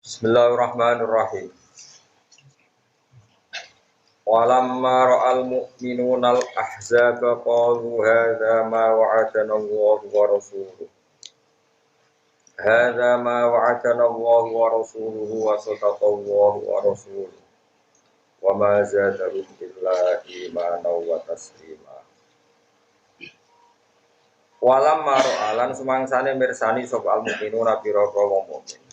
Bismillahirrahmanirrahim. Walamma ra'al mu'minunal ahzaba qalu hadza ma wa'adana Allahu wa rasuluhu. Hadza ma wa'adana Allahu wa rasuluhu wa sadaqa Allahu wa rasuluhu. Wa ma zadahum illa imanan wa taslima. Walamma ra'alan sumangsane mirsani sapa al mu'minuna pira-pira wong mukmin.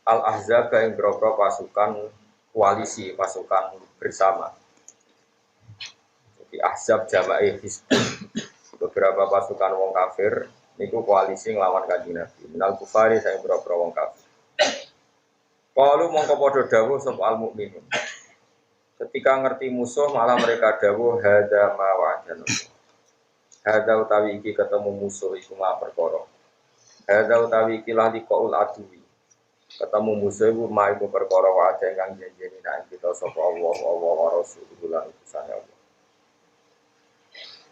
Al ahzaba ing pira-pira pasukan koalisi, pasukan bersama. Di Ahzab jama'i Hizb. Beberapa pasukan wong kafir niku koalisi nglawan Kanjeng Nabi. Minal kufari saya beberapa wong kafir. Qalu mongko padha dawuh sapa al mukminun. Ketika ngerti musuh malah mereka dawuh hadza ma wa'adana. Hadza utawi iki ketemu musuh iku ma perkara. Hadza utawi iki lah liqaul adwi. Ketemu musuh iku ma iku perkara wa'ada ingkang janjeni nek kita sapa Allah wa rasuluhu lan utusane Allah.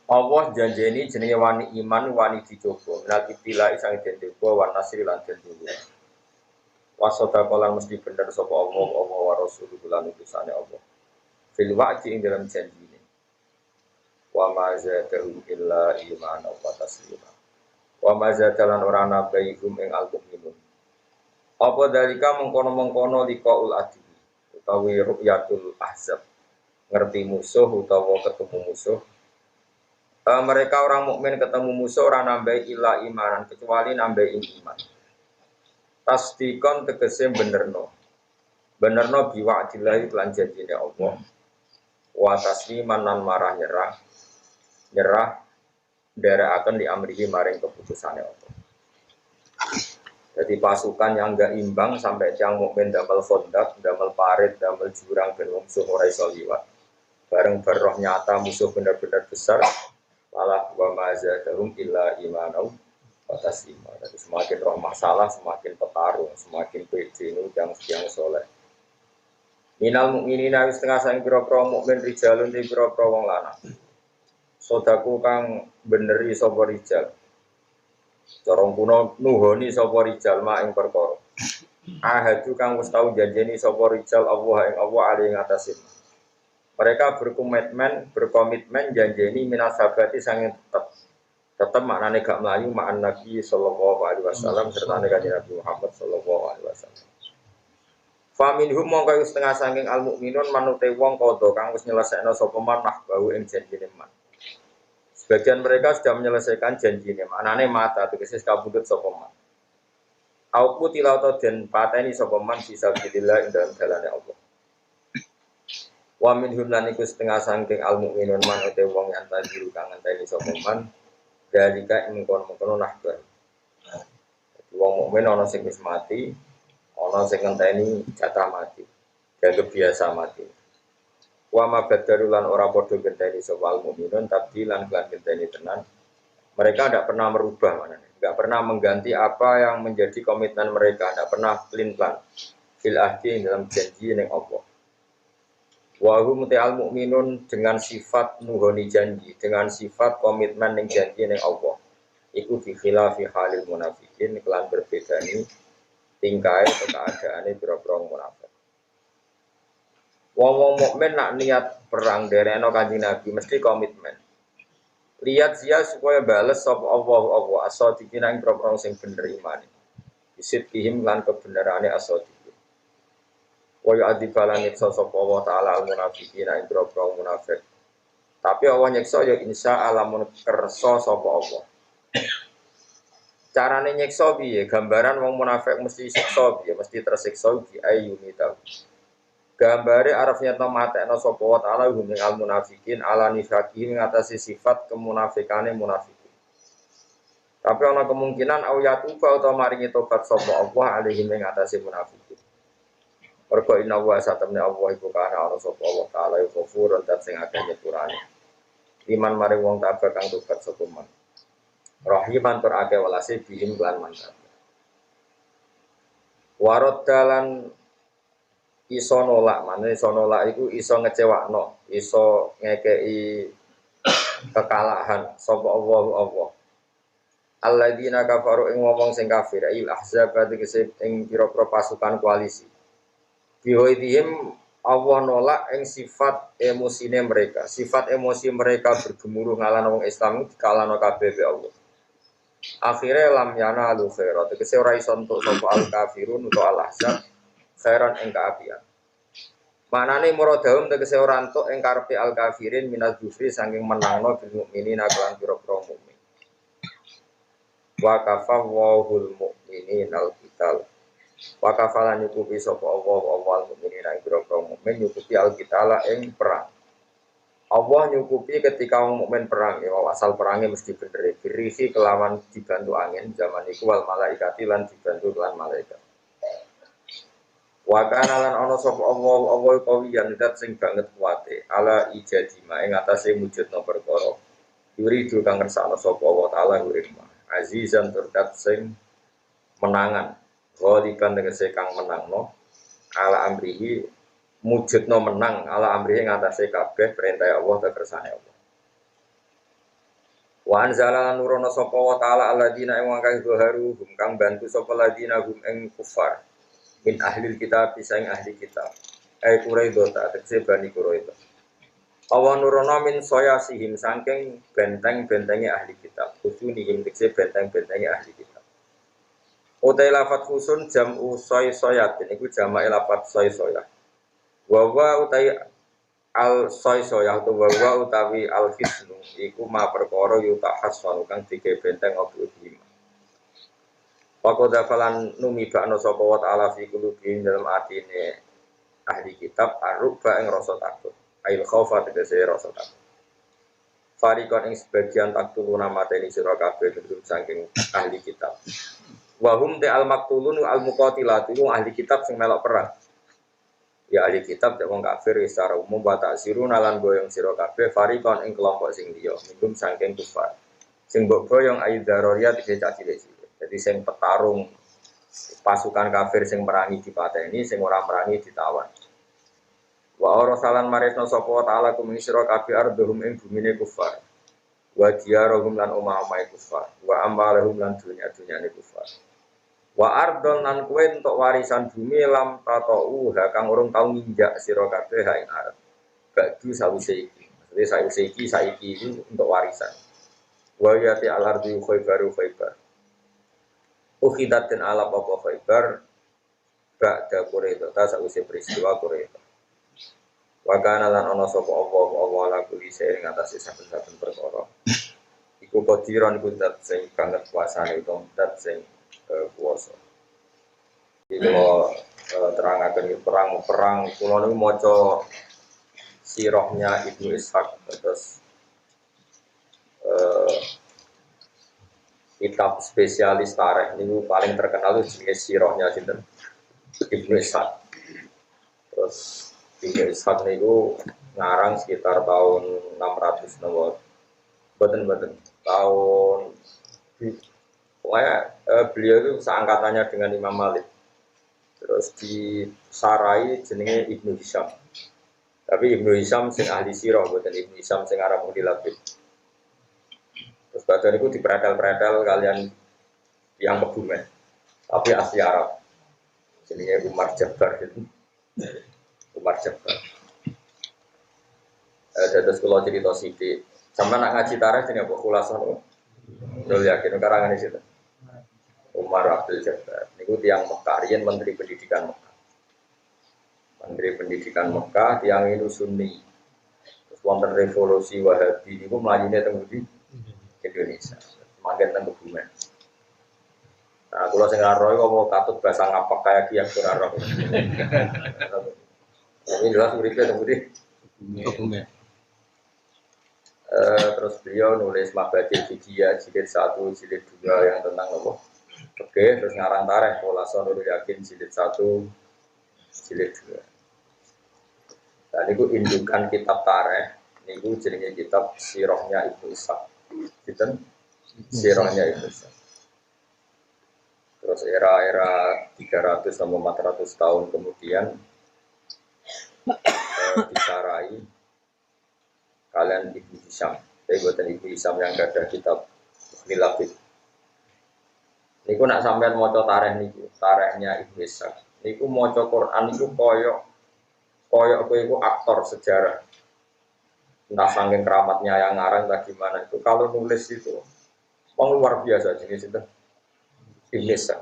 Allah janjeni jenenge wani iman wani dicoba. Nanti bila isang den coba wan nasri lan den dunya. Wasota kolan mesti bener sapa Allah wa rasuluhu lan utusane Allah. Fil wa'di ing dalam janjine. Wa ma zadahum illa imanan wa taslima. Wa ma zadalan ora nabaihum ing al-mu'minun. Apa dalika mengkono-mengkono liqaul adwi utawi ru'yatul ahzab. Ngerti musuh utawa ketemu musuh. Mereka orang mukmin ketemu musuh orang nambah ila imanan kecuali nambah iman. Tasdikon tegese benerno biwa'dillahi lan janjine Allah. Wa tasliman lan marah nyerah akan diamrihi maring keputusane Allah. Jadi pasukan yang enggak imbang sampai yang mukmin damel kondak, damel parit, damel jurang ben musuh ora iso liwat. Bareng beroh nyata musuh benar-benar besar. Malah wa mazadahum illa imanau wa taslima. Jadi semakin roh masalah, semakin petarung, semakin pede yang soleh. Minal mukminina wis setengah sang pira-pira mukmin rijalun di pira-pira wong lanang. Sodaku kang beneri sapa rijal. Corong kuno nuhoni sapa rijal mak ing perkara. Ahadu kang wis tau janjeni sapa rijal Allah ing Allah ali ing atasin. Mereka berkomitmen janjeni minasabati sanging tetap maknane gak melayu ma'an Nabi sallallahu alaihi wasallam serta Kanjeng Nabi Muhammad sallallahu alaihi wasallam. Fa minhum mongko setengah sanging al mukminun manute wong padha kang wis nyelesekno sapa man bau ing janjine man. Sebagian mereka sudah menyelesaikan janjine, maknane mata tegese kabudut sapa man. Au tilauto den pateni sapa man sisa bilillah ing dalem dalane Allah. Wa minhum lan iku setengah sangking al mukminun man ute wong yang tadi kang ngenteni sapa man dalika ing kono-kono nahbar. Wong mukmin ana sing wis mati, ana sing ngenteni jatah mati. Dianggap biasa mati. Wa ma badaru lan ora padha ngenteni sapa al mukminun tabdilan lan ngenteni tenan. Mereka tidak pernah merubah maknanya. Enggak pernah mengganti apa yang menjadi komitmen mereka, tidak pernah pelin-pelan fil ahdi dalam janji ning Allah. Wahum ta'al mukminun dengan sifat nuhoni janji, dengan sifat komitmen ning janji ning Allah. Iku fi khilafi halil munafikin kelan berbeda ni tingkai atau keadaane pira-pira munafik. Wong mukmin nak niat perang dereno Kanjeng Nabi mesti komitmen. Lihat sia supaya bales sapa Allah as-sadiqin ing pira-pira sing bener iman. Bisit kihim lan kebenerane as-sadiq. Wa yu'adzibalan nyiksa sapa Allah taala al-munafiqin ing boro munafik. Tapi Allah nyiksa ya insya Allah mun kersa sapa Allah. Carane nyiksa piye? Gambaran wong munafik mesti siksa piye? Mesti tersiksa di ayuni ta. Gambare arafnya to matekno sapa wa taala hum al-munafiqin ala nifaqi ngatasi sifat kemunafikane munafikin. Tapi ana kemungkinan ayatuba utawa maringi tobat sapa Allah alaihi ngatasi munafikin. Mergo inna wa satamna Allah iku kana ana sapa Allah taala ghafurun dan sing akeh nyepurane. Iman maring wong tabah kang tobat sapa man. Rahiman tur akeh welase bihim lan mantap. Warad dalan iso nolak, manane iso nolak iku iso ngecewakno, iso ngekei kekalahan sapa Allah. alladzina kafaru ing ngomong sing kafir il ahzab tegese ing pira-pira pasukan koalisi bihoidihim Allah nolak ing sifat emosine mereka sifat emosi mereka bergemuruh ngalahno wong Islam dikalahno kabeh be Allah akhirnya lam yana lu khairat tegese ora iso entuk sapa al kafirun utawa al ahzab khairan ing kaapian manane muradahum tegese ora entuk ing karepe al kafirin minal jufri saking menangno bil mukminina kelan pira-pira mukmin wa kafawahul mukminin al qital wa kafalan nyukupi sapa Allah wal mukminina ing pira-pira mukmin nyukupi al qitala ing perang Allah nyukupi ketika wong mukmin perang ya asal perangnya mesti bener dirisi kelawan dibantu angin zaman iku wal malaikati lan dibantu lan malaikat wa kana lan ana sapa Allah kawiyan dat sing banget kuwate ala ijadima ing atase wujudna perkara yuridu kang ngersakno sapa Allah taala urima azizan turdat sing menangan ghaliban tegese kang menangno ala amrihi mujudno menang ala amrihi ngatasé kabeh perintah Allah te kersane Allah. Wa anzala nurono sapa wa taala alladzina ing wong kang haru hum kang bantu sapa alladzina hum ing kufar min ahli kitab bisa ing ahli kitab. Ai Quraidah ta tekse bani Quraidah. Allah nurono min soya sihim saking benteng-bentenge ahli kitab. Khusunihim tekse benteng-bentenge ahli kitab. Utai lafat khusun jam'u soy-soyat ini ku jama' lafat soy-soyat. Wawa utai al soy-soyat atau wawa utawi al hisnu iku ma perkara yuta hasanu kang dike benteng opo bima. Pakoda falan numibakno sapa wa ta'ala fi qulubihim dalam atine ahli kitab aruba ing rasa takut. Ail khaufa tegese rasa takut. Farikon ing sebagian taktuluna mateni sira kabeh bentuk saking ahli kitab. Wahum te al maktulun al muqatilat itu ahli kitab sing melok perang. Ya ahli kitab dek wong kafir secara umum wa ta'sirun lan boyong sira kabeh farikon ing kelompok sing liya minum saking kufar. Sing mbok boyong ayu daruriyat iki cilik-cilik. Jadi sing petarung pasukan kafir sing merangi dipateni, sing ora merangi ditawan. Wa arasalan marisna sapa ta'ala kum sira kabeh ardhum ing bumine kufar. Wa diyarohum lan omah-omahe kufar. Wa ambalahum lan dunya-dunyane kufar. Wa ardon nan kowe entuk warisan bumi lam tatau kang urung tau nginjak sira kabeh ha ing arep. Badu sawise iki. Maksudnya sawise iki saiki iki untuk warisan. Wa yati al-ardi khaybaru khaybar. Ukhidat den alap apa khaybar ba'da Quraidah ta sawise peristiwa Quraidah. Wa kana lan ana sapa Allah la kuli sing ngatasi saben-saben perkara. Iku qadiran kudat sing banget kuasane utawa kudat sing kuasa. Kalau terangaken perang kula niku maca sirahnya Ibnu Ishaq terus kitab spesialis tarikh niku paling terkenal itu jenis sirahnya sinten Ibnu Ishaq. Terus Ibnu Ishaq niku ngarang sekitar tahun 600 nomor boten tahun pokoknya beliau itu seangkatannya dengan Imam Malik. Terus disarai jenenge Ibnu Hisham. Tapi Ibnu Hisham sing ahli sirah, bukan Ibnu Hisham sing arah Muhilabid. Terus badan itu diperadal-peradal kalian yang Kebumen. Tapi asli Arab. Jenenge Umar Jabbar gitu. Umar Jabbar. Terus kalau cerita sithik, sampeyan nak ngaji tarikh jenenge apa khulasah niku? Dol yakin karangan di situ. Umar Abdul Jabbar. Niku tiyang Mekah, riyen Menteri Pendidikan Mekah. Menteri Pendidikan Mekah tiyang itu Sunni. Terus wonten revolusi Wahabi niku mlayune teng Indonesia. Manggen teng Kebumen. Nah, kula sing ora roh kok katut bahasa ngapak kaya ki yang ora roh. Ini jelas uripe teng Kebumen. Terus beliau nulis Mabadil Fidya jilid 1, jilid 2 yang tentang apa? Oke, terus ngarang tarikh Khulasan Nurul Yakin jilid 1, jilid 2. Dan itu indukan kitab tarikh, niku jenenge kitab Sirahnya Ibnu Ishaq. Sinten? Sirahnya Ibnu Ishaq. Terus era-era 300 sampai 400 tahun kemudian disarai kalian Ibnu Hisham. Saya buatan Ibnu Hisham yang ada kitab Nilafid. Niku nak sampean maca tarikh niku, tarikhnya Ibnu Ishaq. Niku maca Quran niku koyo kowe iku aktor sejarah. Entah saking keramatnya yang ngarang tak gimana itu kalau nulis itu luar biasa jenis itu. Ibnu Ishaq.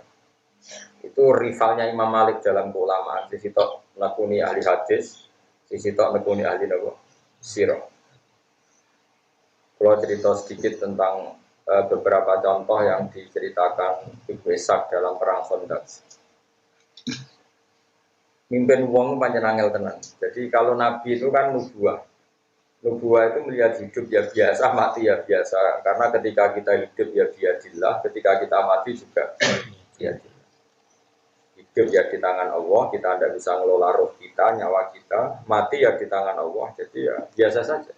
Itu rivalnya Imam Malik dalam keulamaan. Sisi tok nekuni ahli hadis, sisi tok nekuni ahli napa? Sirah. Kalau cerita sedikit tentang beberapa contoh yang diceritakan Ibnu Ishaq dalam perang Khandaq. Mimpin wong pancen angel tenan. Jadi kalau nabi itu kan nubuah. Nubuah itu melihat hidup ya biasa, mati ya biasa. Karena ketika kita hidup ya biadillah, ketika kita mati juga biadillah. Hidup ya di tangan Allah, kita tidak bisa ngelola roh kita, nyawa kita. Mati ya di tangan Allah, jadi ya biasa saja.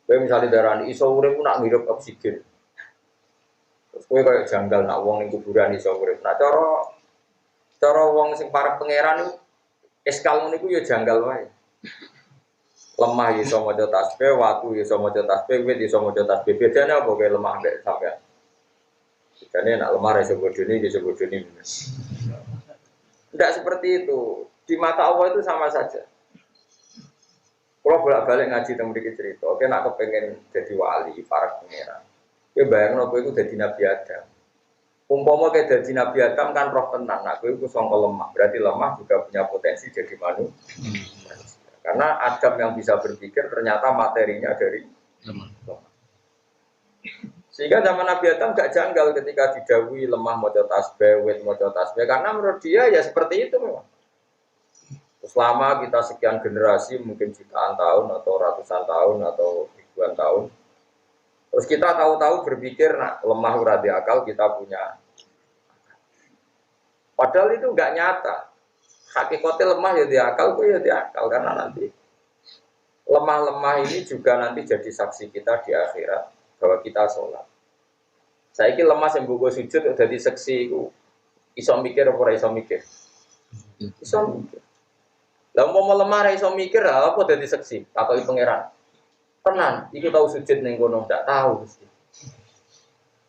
Kayak misalnya darah iso urip nak ngirup oksigen. Terus kowe kayak janggal nak wong ning kuburan iso urip. Nah cara wong sing para pangeran niku eskal niku ya janggal wae. Lemah iso maca tasbih, watu iso maca tasbih, wit iso maca tasbih. Bedane apa kayak lemah mbek sampean? Bedane nak lemah iso bodoni iso bodoni. Tidak seperti itu. Di mata Allah itu sama saja. Kalau bolak-balik ngaji tentang sedikit cerita, oke nak kepengen jadi wali, para pangeran. Ya bayang nopo itu jadi Nabi Adam. Umpama kayak jadi Nabi Adam kan roh tenang, nak itu songkol lemah. Berarti lemah juga punya potensi jadi manusia. Karena Adam yang bisa berpikir ternyata materinya dari lemah. Sehingga zaman Nabi Adam gak janggal ketika didawui lemah maca tasbih, wit maca tasbih. Karena menurut dia ya seperti itu memang. Selama kita sekian generasi, mungkin jutaan tahun atau ratusan tahun atau ribuan tahun, terus kita tahu-tahu berpikir, nah lemah uradi akal kita punya. Padahal itu nggak nyata. Hakikatnya lemah ya di akal, itu ya di akal karena nanti lemah-lemah ini juga nanti jadi saksi kita di akhirat bahwa kita sholat. Saya ini lemah yang buku sujud udah di saksi itu, iso mikir apa iso mikir? Iso mikir. Lah mau lemah iso mikir apa dadi seksi atau pangeran. Tenan, iki tahu sujud ning kono ndak tahu mesti.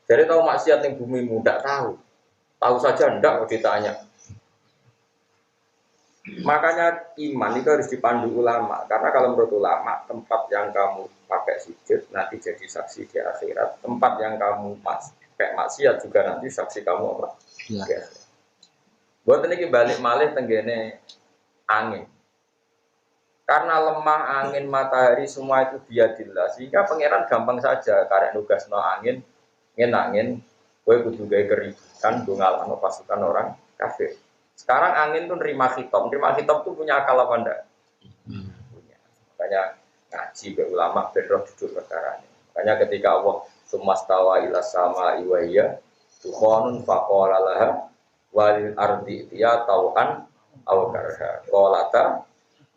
Jadi tahu maksiat ning bumimu ndak tahu. Tahu saja ndak kok ditanya. Makanya iman itu harus dipandu ulama karena kalau menurut ulama tempat yang kamu pakai sujud nanti jadi saksi di akhirat. Tempat yang kamu pakai maksiat juga nanti saksi kamu apa? Ya. Buat ini balik malih tenggene angin. Karena lemah angin matahari semua itu biadillah sehingga pangeran gampang saja karek nugasno angin kowe kudu gawe keributan do ngalahno pasukan orang kafir. Sekarang angin tuh nerima khitab tuh punya akal apa ndak? Punya. Makanya ngaji be ulama ben roh duduk perkara ini. Makanya ketika Allah sumastawa ila sama iwaya tukhonun faqala laha walil ardi ya tauan aw karha qalata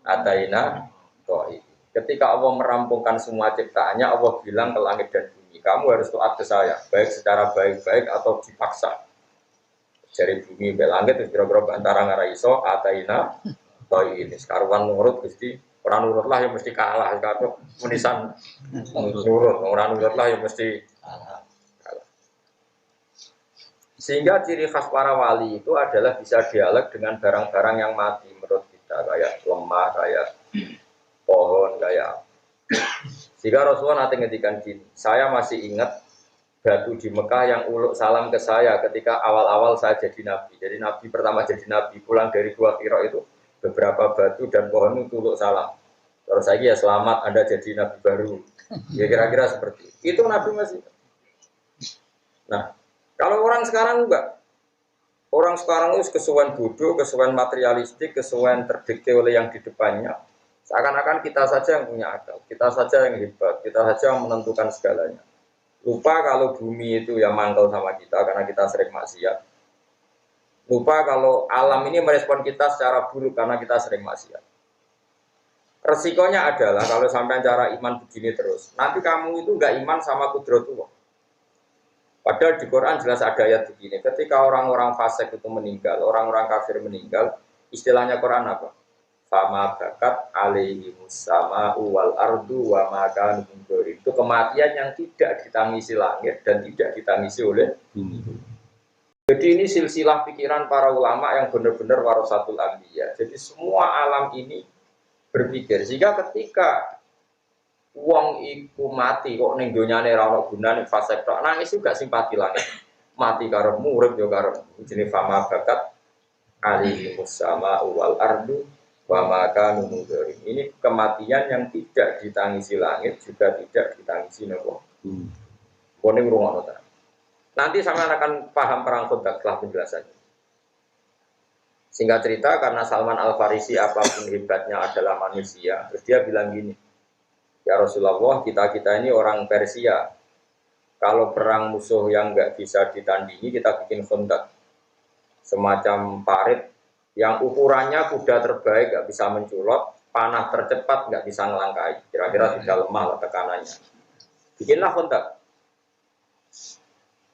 Ataina to'i. Ketika Allah merampungkan semua ciptaannya, Allah bilang ke langit dan bumi, kamu harus taat ke saya, baik secara baik-baik atau dipaksa. Dari bumi ke langit, terus kira-kira antara ngaraiso, Ataina to'i ini. Sekaruan nurut, mesti orang nurut lah yang mesti kalah. Kalau menisan nurut, orang nurut lah yang mesti kalah. Sehingga ciri khas para wali itu adalah bisa dialog dengan barang-barang yang mati menurut kita, kayak lemah, kayak pohon, kayak. Sehingga Rasulullah nanti ngedikan gini, saya masih ingat batu di Mekah yang uluk salam ke saya ketika awal-awal saya jadi nabi. Jadi nabi pertama jadi nabi pulang dari Gua Hira itu beberapa batu dan pohon itu uluk salam. Terus saya ya selamat Anda jadi nabi baru. Ya kira-kira seperti itu. Itu nabi masih. Nah, kalau orang sekarang enggak. Orang sekarang itu kesuwen bodoh, kesuwen materialistik, kesuwen terdikte oleh yang di depannya. Seakan-akan kita saja yang punya akal, kita saja yang hebat, kita saja yang menentukan segalanya. Lupa kalau bumi itu yang mangkal sama kita karena kita sering maksiat. Lupa kalau alam ini merespon kita secara buruk karena kita sering maksiat. Resikonya adalah kalau sampai cara iman begini terus, nanti kamu itu enggak iman sama kudratullah. Padahal di Quran jelas ada ayat begini, ketika orang-orang fasik itu meninggal, orang-orang kafir meninggal, istilahnya Quran apa? Fama bakat alaihimus sama'u wal ardu wa ma kanu mundzirin. Itu kematian yang tidak ditangisi langit dan tidak ditangisi oleh bumi. Jadi ini silsilah pikiran para ulama yang benar-benar warasatul anbiya. Jadi semua alam ini berpikir. Sehingga ketika wong iku mati kok ning donyane ra ono gunane fase tok nangis juga simpati langit. Mati karo urip yo karo jenenge fama bakat ali musama wal ardu wa maka numudzari. Ini kematian yang tidak ditangisi langit juga tidak ditangisi nopo. Kone ngrungokno ta. Nanti sama akan paham perang Khandaq setelah penjelasannya. Singkat cerita, karena Salman Al-Farisi apapun hebatnya adalah manusia, terus dia bilang gini, ya Rasulullah, kita ini orang Persia. Kalau perang musuh yang nggak bisa ditandingi, kita bikin Khandaq. Semacam parit yang ukurannya kuda terbaik nggak bisa menculot, panah tercepat nggak bisa ngelangkai. Kira-kira tidak lemah lah tekanannya. Bikinlah Khandaq.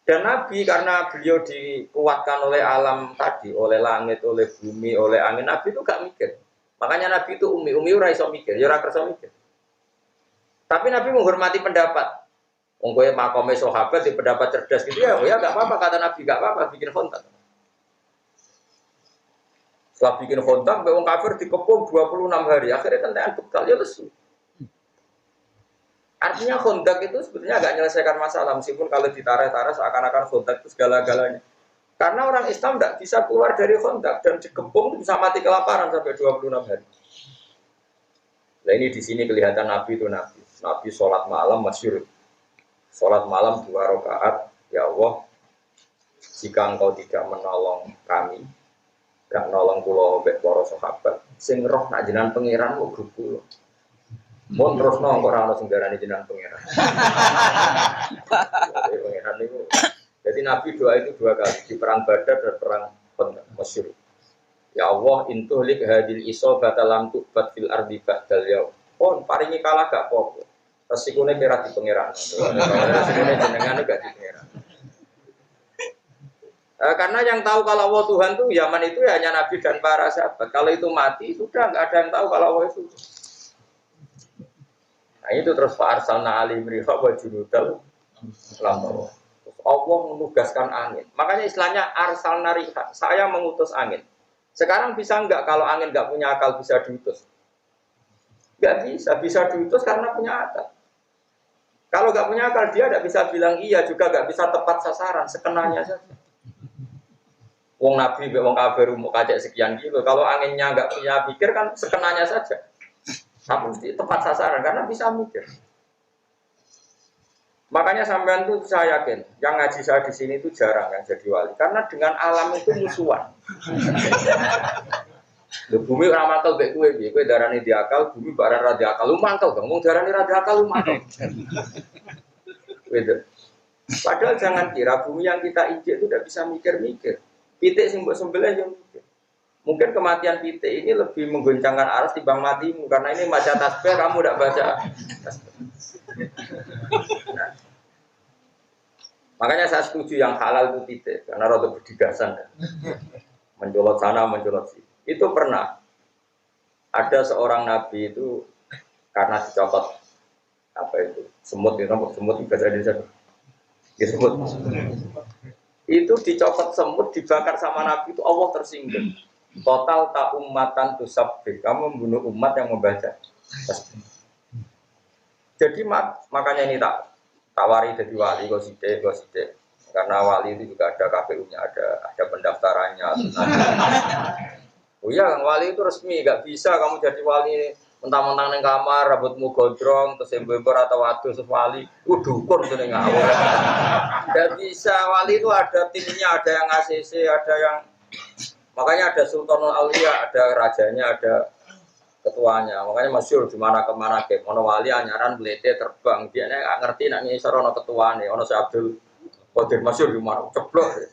Dan Nabi karena beliau dikuatkan oleh alam tadi, oleh langit, oleh bumi, oleh angin, Nabi itu gak mikir. Makanya Nabi itu umi ora iso mikir, ya ora kersa mikir. Tapi Nabi menghormati pendapat. Wong kowe makome sahabat di pendapat cerdas gitu ya, ya gak apa-apa kata Nabi, gak apa-apa bikin Khandaq. Setelah bikin Khandaq, wong kafir dikepung 26 hari, akhirnya tentean bekal ya lesu. Artinya Khandaq itu sebetulnya agak menyelesaikan masalah, meskipun kalau ditarik-tarik seakan-akan Khandaq itu segala-galanya. Karena orang Islam tidak bisa keluar dari Khandaq dan dikepung bisa mati kelaparan sampai 26 hari. Nah ini di sini kelihatan Nabi itu Nabi. Nabi sholat malam masyhur. Sholat malam 2 rakaat. Ya Allah, jika engkau tidak menolong kami, gak menolong kula mbek para sahabat, sing roh nak jenengan pangeran kok grup kula. Mun terus nang kok ora ono sing darani jenengan pangeran. Jadi pangeran itu. Jadi Nabi doa itu 2 kali di perang Badar dan perang Masyhur. Ya Allah, intuhlik hadil isobata lam tu'bat fil ardi ba'dal yaum. Pon paringi kalah gak apa-apa. Resikone kira di pangeran. Resikone jenengan gak di pangeran. Karena yang tahu kalau Allah Tuhan itu Yaman itu hanya Nabi dan para sahabat. Kalau itu mati sudah nggak ada yang tahu kalau Allah itu. Nah itu terus Pak Arsalna Ali Mriha wa junudal lam. Allah menugaskan angin. Makanya istilahnya Arsalna Riha, saya mengutus angin. Sekarang bisa enggak kalau angin enggak punya akal bisa diutus? Enggak bisa, bisa diutus karena punya akal. Kalau enggak punya akal dia enggak bisa bilang iya juga enggak bisa tepat sasaran, sekenanya saja. Wong Nabi, wong kafir mau kacek sekian kilo. Kalau anginnya enggak punya pikir kan sekenanya saja. Tapi tepat sasaran karena bisa mikir. Makanya sampean tuh saya yakin, yang ngaji saya di sini itu jarang yang jadi wali, karena dengan alam itu musuhan. Bumi ramakal bek kue darani diakal, bumi barang rada akal, lu mangkel bang, mau darani rada akal, lu mangkel. Padahal jangan kira bumi yang kita injek itu tidak bisa mikir-mikir. Pitik simbol sembelih yang mikir. Mungkin kematian pitik ini lebih menggoncangkan aras dibanding matimu, karena ini baca tasbih kamu tidak baca. Nah, makanya saya setuju yang halal itu pitik, karena rada berdigasan. Mencolot sana, mencolot sini. Itu pernah ada seorang nabi itu karena dicopot apa itu semut itu bahasa Indonesia ya semut itu dicopot semut dibakar sama nabi itu Allah tersinggung total tak ummatan tusabbih kamu membunuh umat yang membaca jadi makanya ini tak tawari jadi wali goside karena wali itu juga ada KPU-nya ada pendaftarannya. Oh iya, wali itu resmi, gak bisa kamu jadi wali mentang-mentang neng kamar, rambutmu gondrong, terus embor atau waduh terus wali, dukun tuh neng ngawur. Gak bisa, wali itu ada timnya, ada yang ACC, ada yang makanya ada Sultanul Aulia, ada rajanya, ada ketuanya. Makanya masyhur di mana kemana ke, ono wali anyaran belete terbang, dia nggak ngerti nak ngisor ono ketuane, ono si Abdul Qadir masyhur di mana ceblok.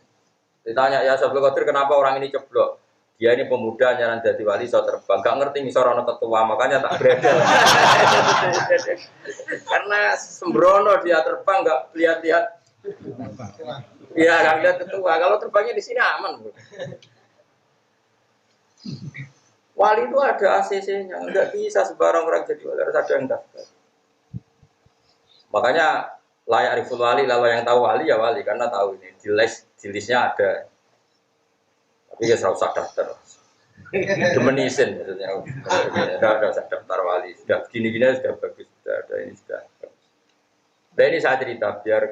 Ditanya ya Abdul Qadir kenapa orang ini ceblok? Dia ini pemuda nyaran jadi wali so terbang, gak ngerti misal orang ketua makanya tak beredar. Karena sembrono dia terbang gak lihat-lihat. Iya gak lihat ketua. Kalau terbangnya di sini aman. Wali itu ada ACC-nya, nggak bisa sembarang orang jadi wali harus ada yang daftar. Makanya layak riful wali, lalu yang tahu wali ya wali karena tahu ini di listnya ada. Iya saya usah daftar. Demenisin maksudnya. Sudah usah daftar wali. Sudah gini-gini sudah bagus. Sudah ada ini sudah. Nah ini saya cerita biar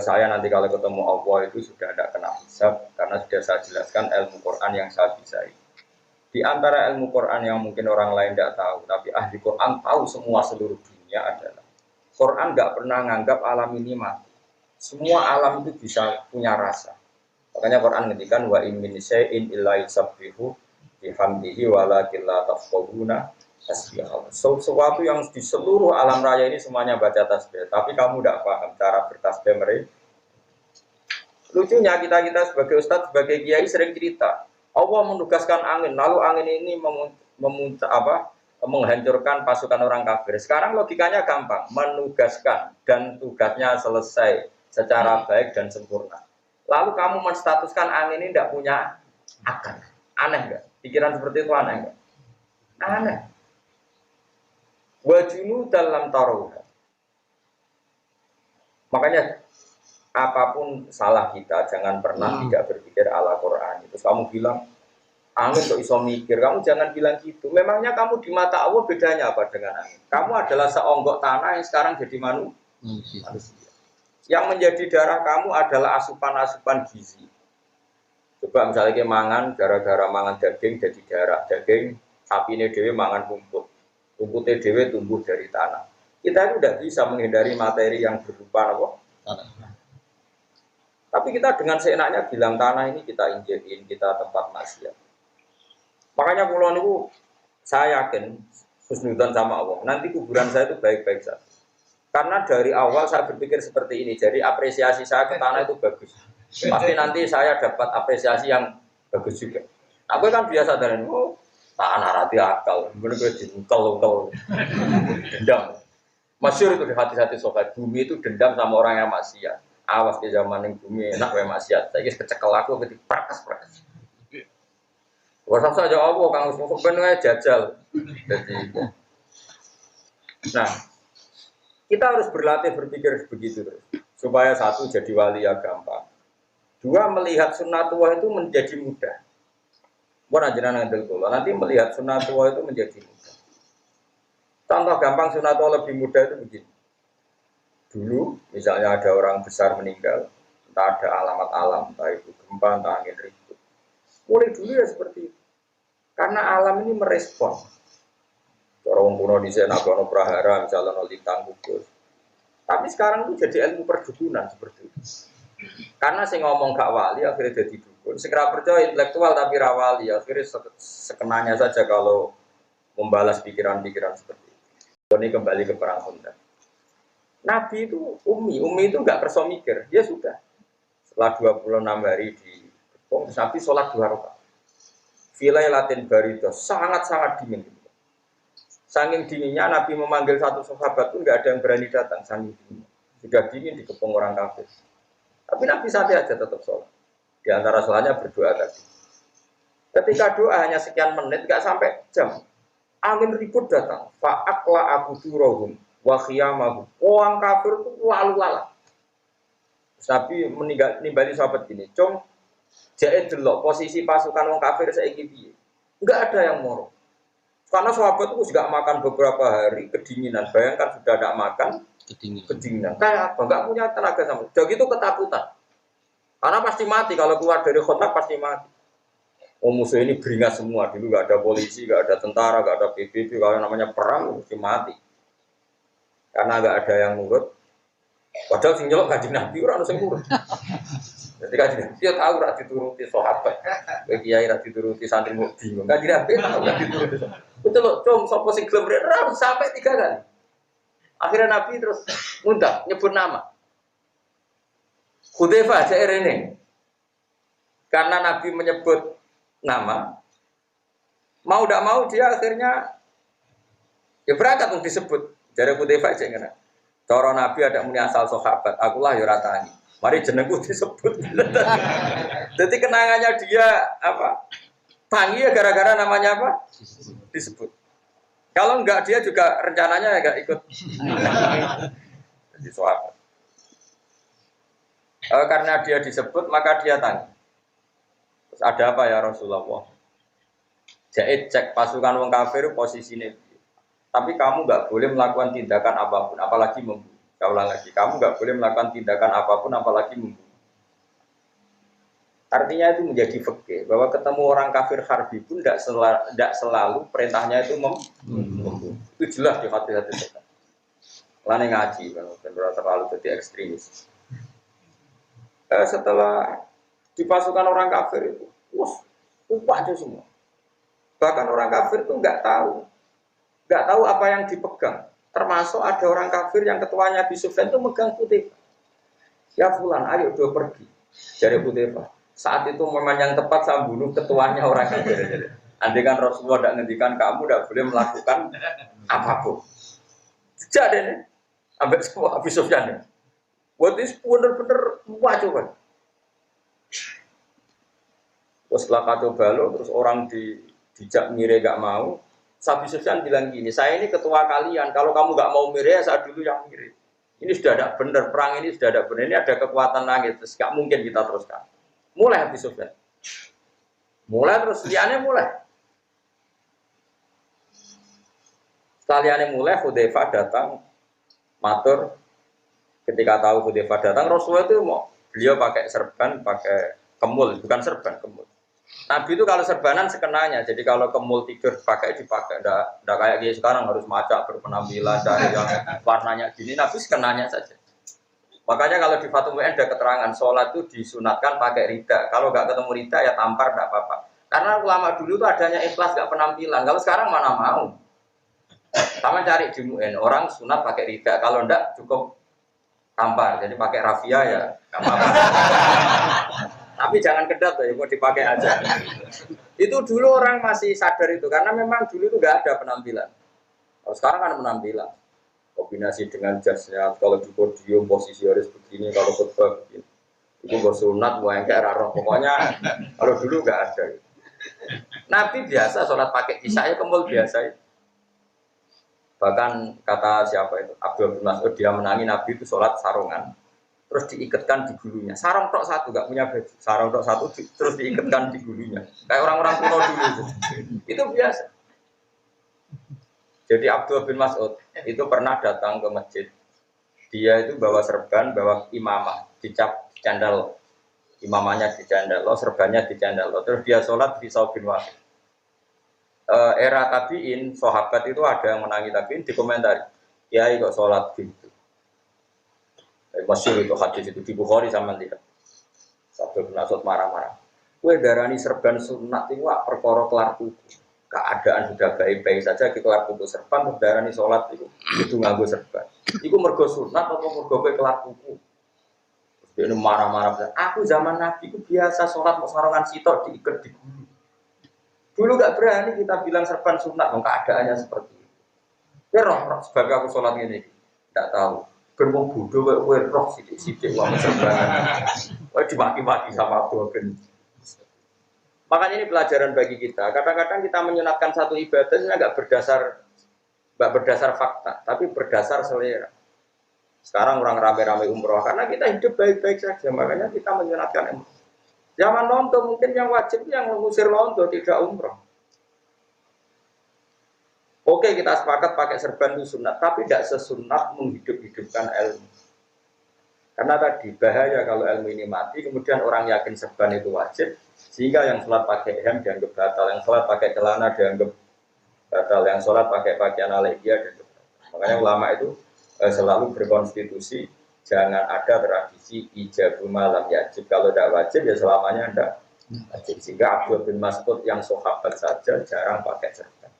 saya nanti kalau ketemu Allah itu sudah tidak kena hisab karena sudah saya jelaskan ilmu Quran yang saya bisa. Di antara ilmu Quran yang mungkin orang lain tidak tahu, tapi ahli Quran tahu semua seluruh dunia adalah Quran nggak pernah nganggap alam ini mati. Semua alam itu bisa punya rasa. Makanya Quran ngendikan wa in min syai'in illa yusabbihu bihamdihi walakin la tafqahuna tasbihahu. Sesuatu yang di seluruh alam raya ini semuanya baca tasbih, tapi kamu tidak paham cara bertasbih mereka. Lucunya kita sebagai ustadz, sebagai kiai sering cerita, Allah menugaskan angin, lalu angin ini menghancurkan pasukan orang kafir. Sekarang logikanya gampang, menugaskan dan tugasnya selesai secara baik dan sempurna. Lalu kamu menstatuskan angin ini tidak punya akal. Aneh nggak? Pikiran seperti itu aneh nggak? Aneh. Wajunu dalam taruhan. Makanya apapun salah kita, jangan pernah tidak berpikir ala Quran. Terus kamu bilang, angin kok iso mikir, kamu jangan bilang gitu. Memangnya kamu di mata Allah bedanya apa dengan angin? Kamu adalah seonggok tanah yang sekarang jadi manusia. Yang menjadi darah kamu adalah asupan-asupan gizi. Coba misalnya kita mangan, gara-gara mangan daging jadi darah. Daging, sapi ini dewe mangan rumput. Rumputnya dewe tumbuh dari tanah. Kita itu tidak bisa menghindari materi yang berupa apa? Tanah. Tapi kita dengan seenaknya bilang tanah ini kita injekin, kita tempat maksiat. Makanya pulau itu saya yakin husnudzon sama Allah. Nanti kuburan saya itu baik-baik saja. Karena dari awal saya berpikir seperti ini. Jadi apresiasi saya ke tanah itu bagus. Pasti nanti saya dapat apresiasi yang bagus juga. Aku kan biasa dari tanah rati akal, bener-bener dengkel, dendam. Masyhur itu di hati-hati sobat, bumi itu dendam sama orang yang maksiat. Awas di zaman yang bumi enak yang maksiat. Saya kira kecekel aku ketik prakas. Wasa saja apa kang usuk bener jajal. Jadi, nah kita harus berlatih berpikir begitu terus supaya satu jadi wali ya gampang. Dua melihat sunnatullah itu menjadi mudah. Bukan ajaran ngandel kula. Nanti melihat sunnatullah itu menjadi mudah. Contoh gampang sunnatullah lebih mudah itu begini. Dulu misalnya ada orang besar meninggal, entah ada alamat alam, entah itu gempa, entah angin ribut. Mulai dulu ya seperti itu. Karena alam ini merespon. Orang kuno di sana kono prahara misalnya nolitang gugus. Tapi sekarang itu jadi ilmu perdukunan seperti itu. Karena saya ngomong gak wali akhirnya jadi dukun. Segera percaya intelektual tapi rawali akhirnya sekenanya saja kalau membalas pikiran-pikiran seperti itu. Ini kembali ke perang Honda. Nabi itu umi itu nggak kerso mikir, dia sudah setelah 26 hari di Kepong, Nabi sholat 2 rakaat. Filai latin barido sangat-sangat dingin. Saking dinginnya Nabi memanggil satu sahabat pun nggak ada yang berani datang. Saking dingin, sudah dingin di Kepong orang kafir. Tapi Nabi santai aja tetap sholat. Di antara sholatnya berdoa tadi. Ketika doa hanya sekian menit, nggak sampai jam, angin ribut datang. Fa'akla abu durohum wa khiyamahu. Orang kafir itu lalu-lalang. Nabi nimbali sahabat gini, cung, jahit delok posisi pasukan orang kafir saiki piye. Enggak ada yang moro. Karena sahabat itu juga makan beberapa hari kedinginan. Bayangkan sudah tidak makan kedinginan. Kayak apa? Enggak punya tenaga sama. Udah gitu ketakutan. Karena pasti mati kalau keluar dari kontak pasti mati. Oh musuh ini beringas semua. Dulu enggak ada polisi, enggak ada tentara, enggak ada PBB. Kalau namanya perang mesti mati. Karena enggak ada yang nurut. Padahal sing nyelok Kanjeng Nabi ora ono sing nurut. Jadi Kanjeng Nabi dia tahu ora dituruti sahabat. Kowe kiai ora dituruti santri mau bingung. Kanjeng Nabi tahu ora dituruti. Betul loh, cung sapa sing gelem ora sampai 3 kali. Akhirnya Nabi terus ngundang nyebut nama. Hudzaifah aja ini. Karena Nabi menyebut nama, mau tidak mau dia akhirnya ya berangkat untuk disebut. Jadi Hudzaifah aja ngene. Cara Nabi ada muni asal sahabat, akulah ya ratani. Mari jenengku disebut. Jadi kenangannya dia apa? Tangi ya gara-gara namanya apa? Disebut. Kalau enggak dia juga rencananya enggak ikut. Jadi sahabat. Karena dia disebut maka dia tangi. Terus ada apa ya Rasulullah? Jadi cek pasukan wong kafir posisinya. Tapi kamu nggak boleh melakukan tindakan apapun, apalagi membunuh. Saya ulang lagi, kamu nggak boleh melakukan tindakan apapun, apalagi membunuh. Artinya itu menjadi fikih bahwa ketemu orang kafir harbi pun tidak selalu perintahnya itu membunuh. Itu jelas di hati-hati kita. Lane ngaji, benar terlalu jadi ekstremis. Setelah di pasukan orang kafir itu, wah, upah itu semua. Bahkan orang kafir itu nggak tahu apa yang dipegang. Termasuk ada orang kafir yang ketuanya Abi Sufyan itu megang putih. Ya fulan, ayo udah pergi. Jadi putih. Saat itu memang yang tepat saya bunuh ketuanya orang kafir. Andai kan Rasulullah tidak ngendikan kamu tidak boleh melakukan apapun. Sejak deh, ambil semua Abi Sufyan. Buat itu bener-bener wajib kan. Setelah kacau balau, terus orang dijak mire gak mau. Abi Sufyan bilang gini, saya ini ketua kalian. Kalau kamu gak mau mire, saya dulu yang mire. Ini sudah ada benar perang ini sudah ada benar. Ini ada kekuatan langit, terus gak mungkin kita teruskan. Mulai Abi Sufyan. Mulai terus liane mulai. Sekaliannya mulai Hudzaifah datang matur. Ketika tahu Hudzaifah datang, Rasulullah itu beliau pakai serban, pakai kemul, bukan serban, kemul. Nabi itu kalau serbanan sekenanya, jadi kalau kemul tidur dipakai, enggak kayak gini sekarang harus macak berpenampilan dari yang warnanya gini, Nabi sekenanya saja. Makanya kalau di Fathul Mu'in ada keterangan sholat itu disunatkan pakai rida. Kalau nggak ketemu rida ya tampar nggak apa-apa. Karena ulama dulu itu adanya ikhlas nggak penampilan. Kalau sekarang mana mau? Sama cari di Mu'in orang sunat pakai rida. Kalau enggak cukup tampar. Jadi pakai rafia ya nggak apa-apa. Tapi jangan kedat ya, mau dipakai aja. Itu dulu orang masih sadar itu karena memang dulu itu nggak ada penampilan. Kalau sekarang kan penampilan. Kombinasi dengan jasnya, kalau di podium posisi harus begini, kalau khutbah begini. Itu gue sunat, gue yang kayak raro. Pokoknya kalau dulu nggak ada. Nabi biasa sholat pakai kisahnya kemul biasa. Bahkan kata siapa itu Abdul bin Mas'ud dia menangi Nabi itu sholat sarungan, terus diikatkan di gulunya. Sarung tok satu, nggak punya baju. Sarung tok satu terus diikatkan di gulunya. Kayak orang-orang kuno dulu itu biasa. Jadi Abdul bin Mas'ud itu pernah datang ke masjid. Dia itu bawa serban, bawa imamah, dicap candal. Imamahnya di candal, serbannya di candal. Terus dia sholat di Sa'd bin Waqid. Era tabiin, sahabat itu ada yang menangi tabiin di komentar. Kiai kok sholat gitu. Masyhur itu hadis itu di Bukhari sama tidak. Abdul bin Mas'ud marah-marah. Kue darani serban sunat itu perkara kelar tubuh. Keadaan sudah baik-baik saja kita kudu serban darani sholat itu nganggo serban. Iku mergo sunat atau mergo kowe kelar kuku. Dia marah-marah. Aku zaman Nabi itu biasa sholat mau sarungan sitok diikat di gulu. Dulu gak berani kita bilang serban sunat, keadaannya seperti itu. Roh sebagai aku sholat ini, tidak tahu. Berbong bodoh, roh sidik-sidik uang serban. Dimaki-maki sama Abdul bin. Makanya ini pelajaran bagi kita. Kadang-kadang kita menyunatkan satu ibadah nggak berdasar fakta, tapi berdasar selera. Sekarang orang rame-rame umroh karena kita hidup baik-baik saja, makanya kita menyunatkan umroh. Zaman lonto mungkin yang wajib yang mengusir lonto tidak umroh. Oke kita sepakat pakai serban itu sunat, tapi tidak sesunat menghidup-hidupkan ilmu. Karena tadi bahaya kalau ilmu ini mati, kemudian orang yakin serban itu wajib, sehingga yang sholat pakai ihram dianggap batal, yang sholat pakai celana dianggap batal, yang sholat pakai pakaian alaiya dianggap batal. Makanya ulama itu selalu berkonstitusi, jangan ada tradisi ijabul malam yajib. Kalau tidak wajib ya selamanya tidak wajib. Sehingga Abdul bin Mas'ud yang sahabat saja jarang pakai serban.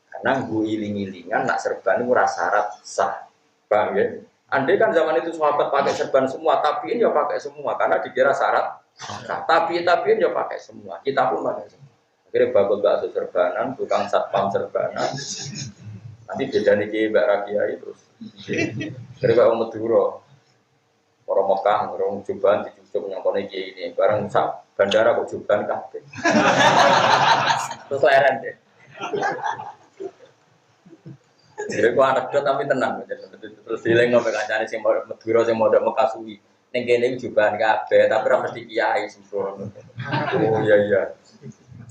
Karena gue iling-ilingan nak serban itu syarat sah. Paham ya? Andai kan zaman itu sahabat pakai serban semua, tabiin ya pakai semua karena dikira syarat. Nah, tabiin ya pakai semua. Kita pun pakai semua. Akhirnya bakul bakso serbanan, tukang satpam serbanan. Nanti beda nih Mbak Rabiai terus. Dari Pak Madura, orang Mekah, orang Juban dicucuk yang konek ini, bareng sak bandara kok Juban kabeh. Terus leren deh. Jadi aku anekdot tapi tenang, terus dileng sampai kancane sing Madura sing modok Mekah suwi. Ning kene Juban kabeh, tapi ora mesti kiai sembrono. Oh iya.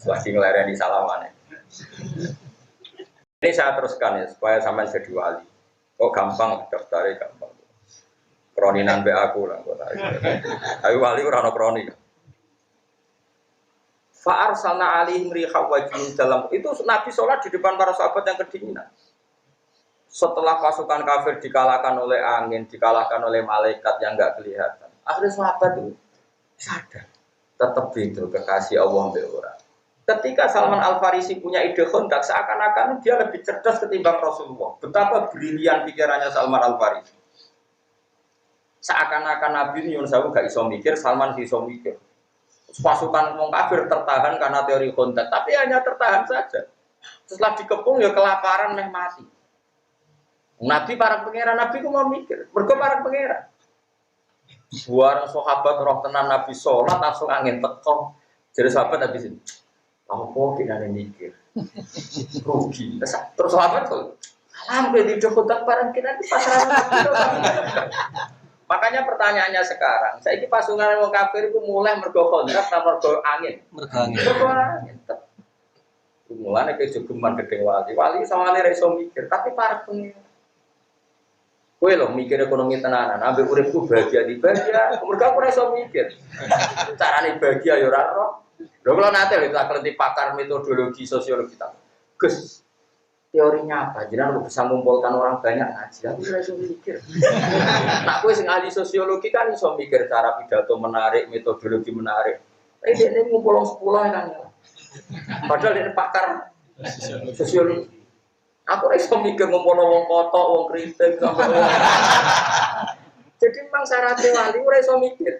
Lagi ngelereni salaman ya. Ini saya teruskan ya supaya sampai jadi wali. Kok gampang daftarnya gampang. Kroninan be aku lah kok tahu. Tapi wali ora ono kroni. Fa'ar sana alihim riha wajin dalam itu Nabi sholat di depan para sahabat yang kedinginan. Setelah pasukan kafir dikalahkan oleh angin, dikalahkan oleh malaikat yang enggak kelihatan. Akhirnya sahabat itu sadar. Tetap itu kekasih Allah be orang. Ketika Salman Al-Farisi punya ide kontak, seakan-akan dia lebih cerdas ketimbang Rasulullah. Betapa brilian pikirannya Salman Al-Farisi. Seakan-akan Nabi Nyun Sewu gak iso mikir, Salman iso mikir. Pasukan wong kafir tertahan karena teori kontak, tapi hanya tertahan saja. Setelah dikepung ya kelaparan meh mati. Nabi para pangeran Nabi ku mau mikir, mergo para pangeran. Buar sahabat roh tenan Nabi sholat langsung angin teko. Jadi sahabat habis ini. Apa kita mikir? Rugi. Terus sahabat tuh, alhamdulillah di kontak barang kita di pasaran Nabi. Makanya pertanyaannya sekarang, saya ini pasukan orang kafir itu mulai mergo kontrak atau mergo angin? Mergo angin. Mulanya ke jogeman gede wali sama ini reso mikir, tapi para pengira. Kue loh mikir ekonomi tenanan, ambil uripku bahagia di bahagia, mergo aku reso mikir. Carane bahagia ya ora roh. Lho kalau nanti kita kelenti pakar metodologi sosiologi kita. Gus, teorinya apa? Jadi aku bisa mengumpulkan orang banyak ngaji. Aku bisa mikir. Nah, aku sing ahli sosiologi kan bisa mikir cara pidato menarik, metodologi menarik. Ini ngumpul 10 kan ya. Padahal ini pakar sosiologi. Aku bisa mikir ngumpul wong kotok, wong kritik, jadi memang syaratnya wali, aku bisa mikir.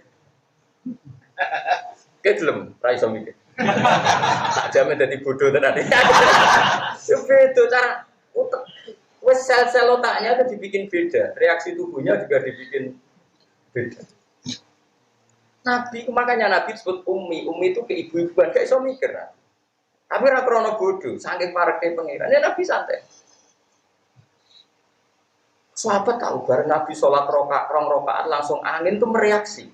Kedelem, raiso mikir. Tak jamin jadi bodoh tenan. Itu cara utek. Wes sel-sel otaknya itu dibikin beda, reaksi tubuhnya juga dibikin beda. Nabi, makanya Nabi disebut Ummi itu ke ibu-ibuan, gak iso mikir. Tapi ora krono bodoh, saking pareke pangeran. Ya Nabi santai. Sahabat tahu bareng Nabi sholat rakaat langsung angin itu mereaksi.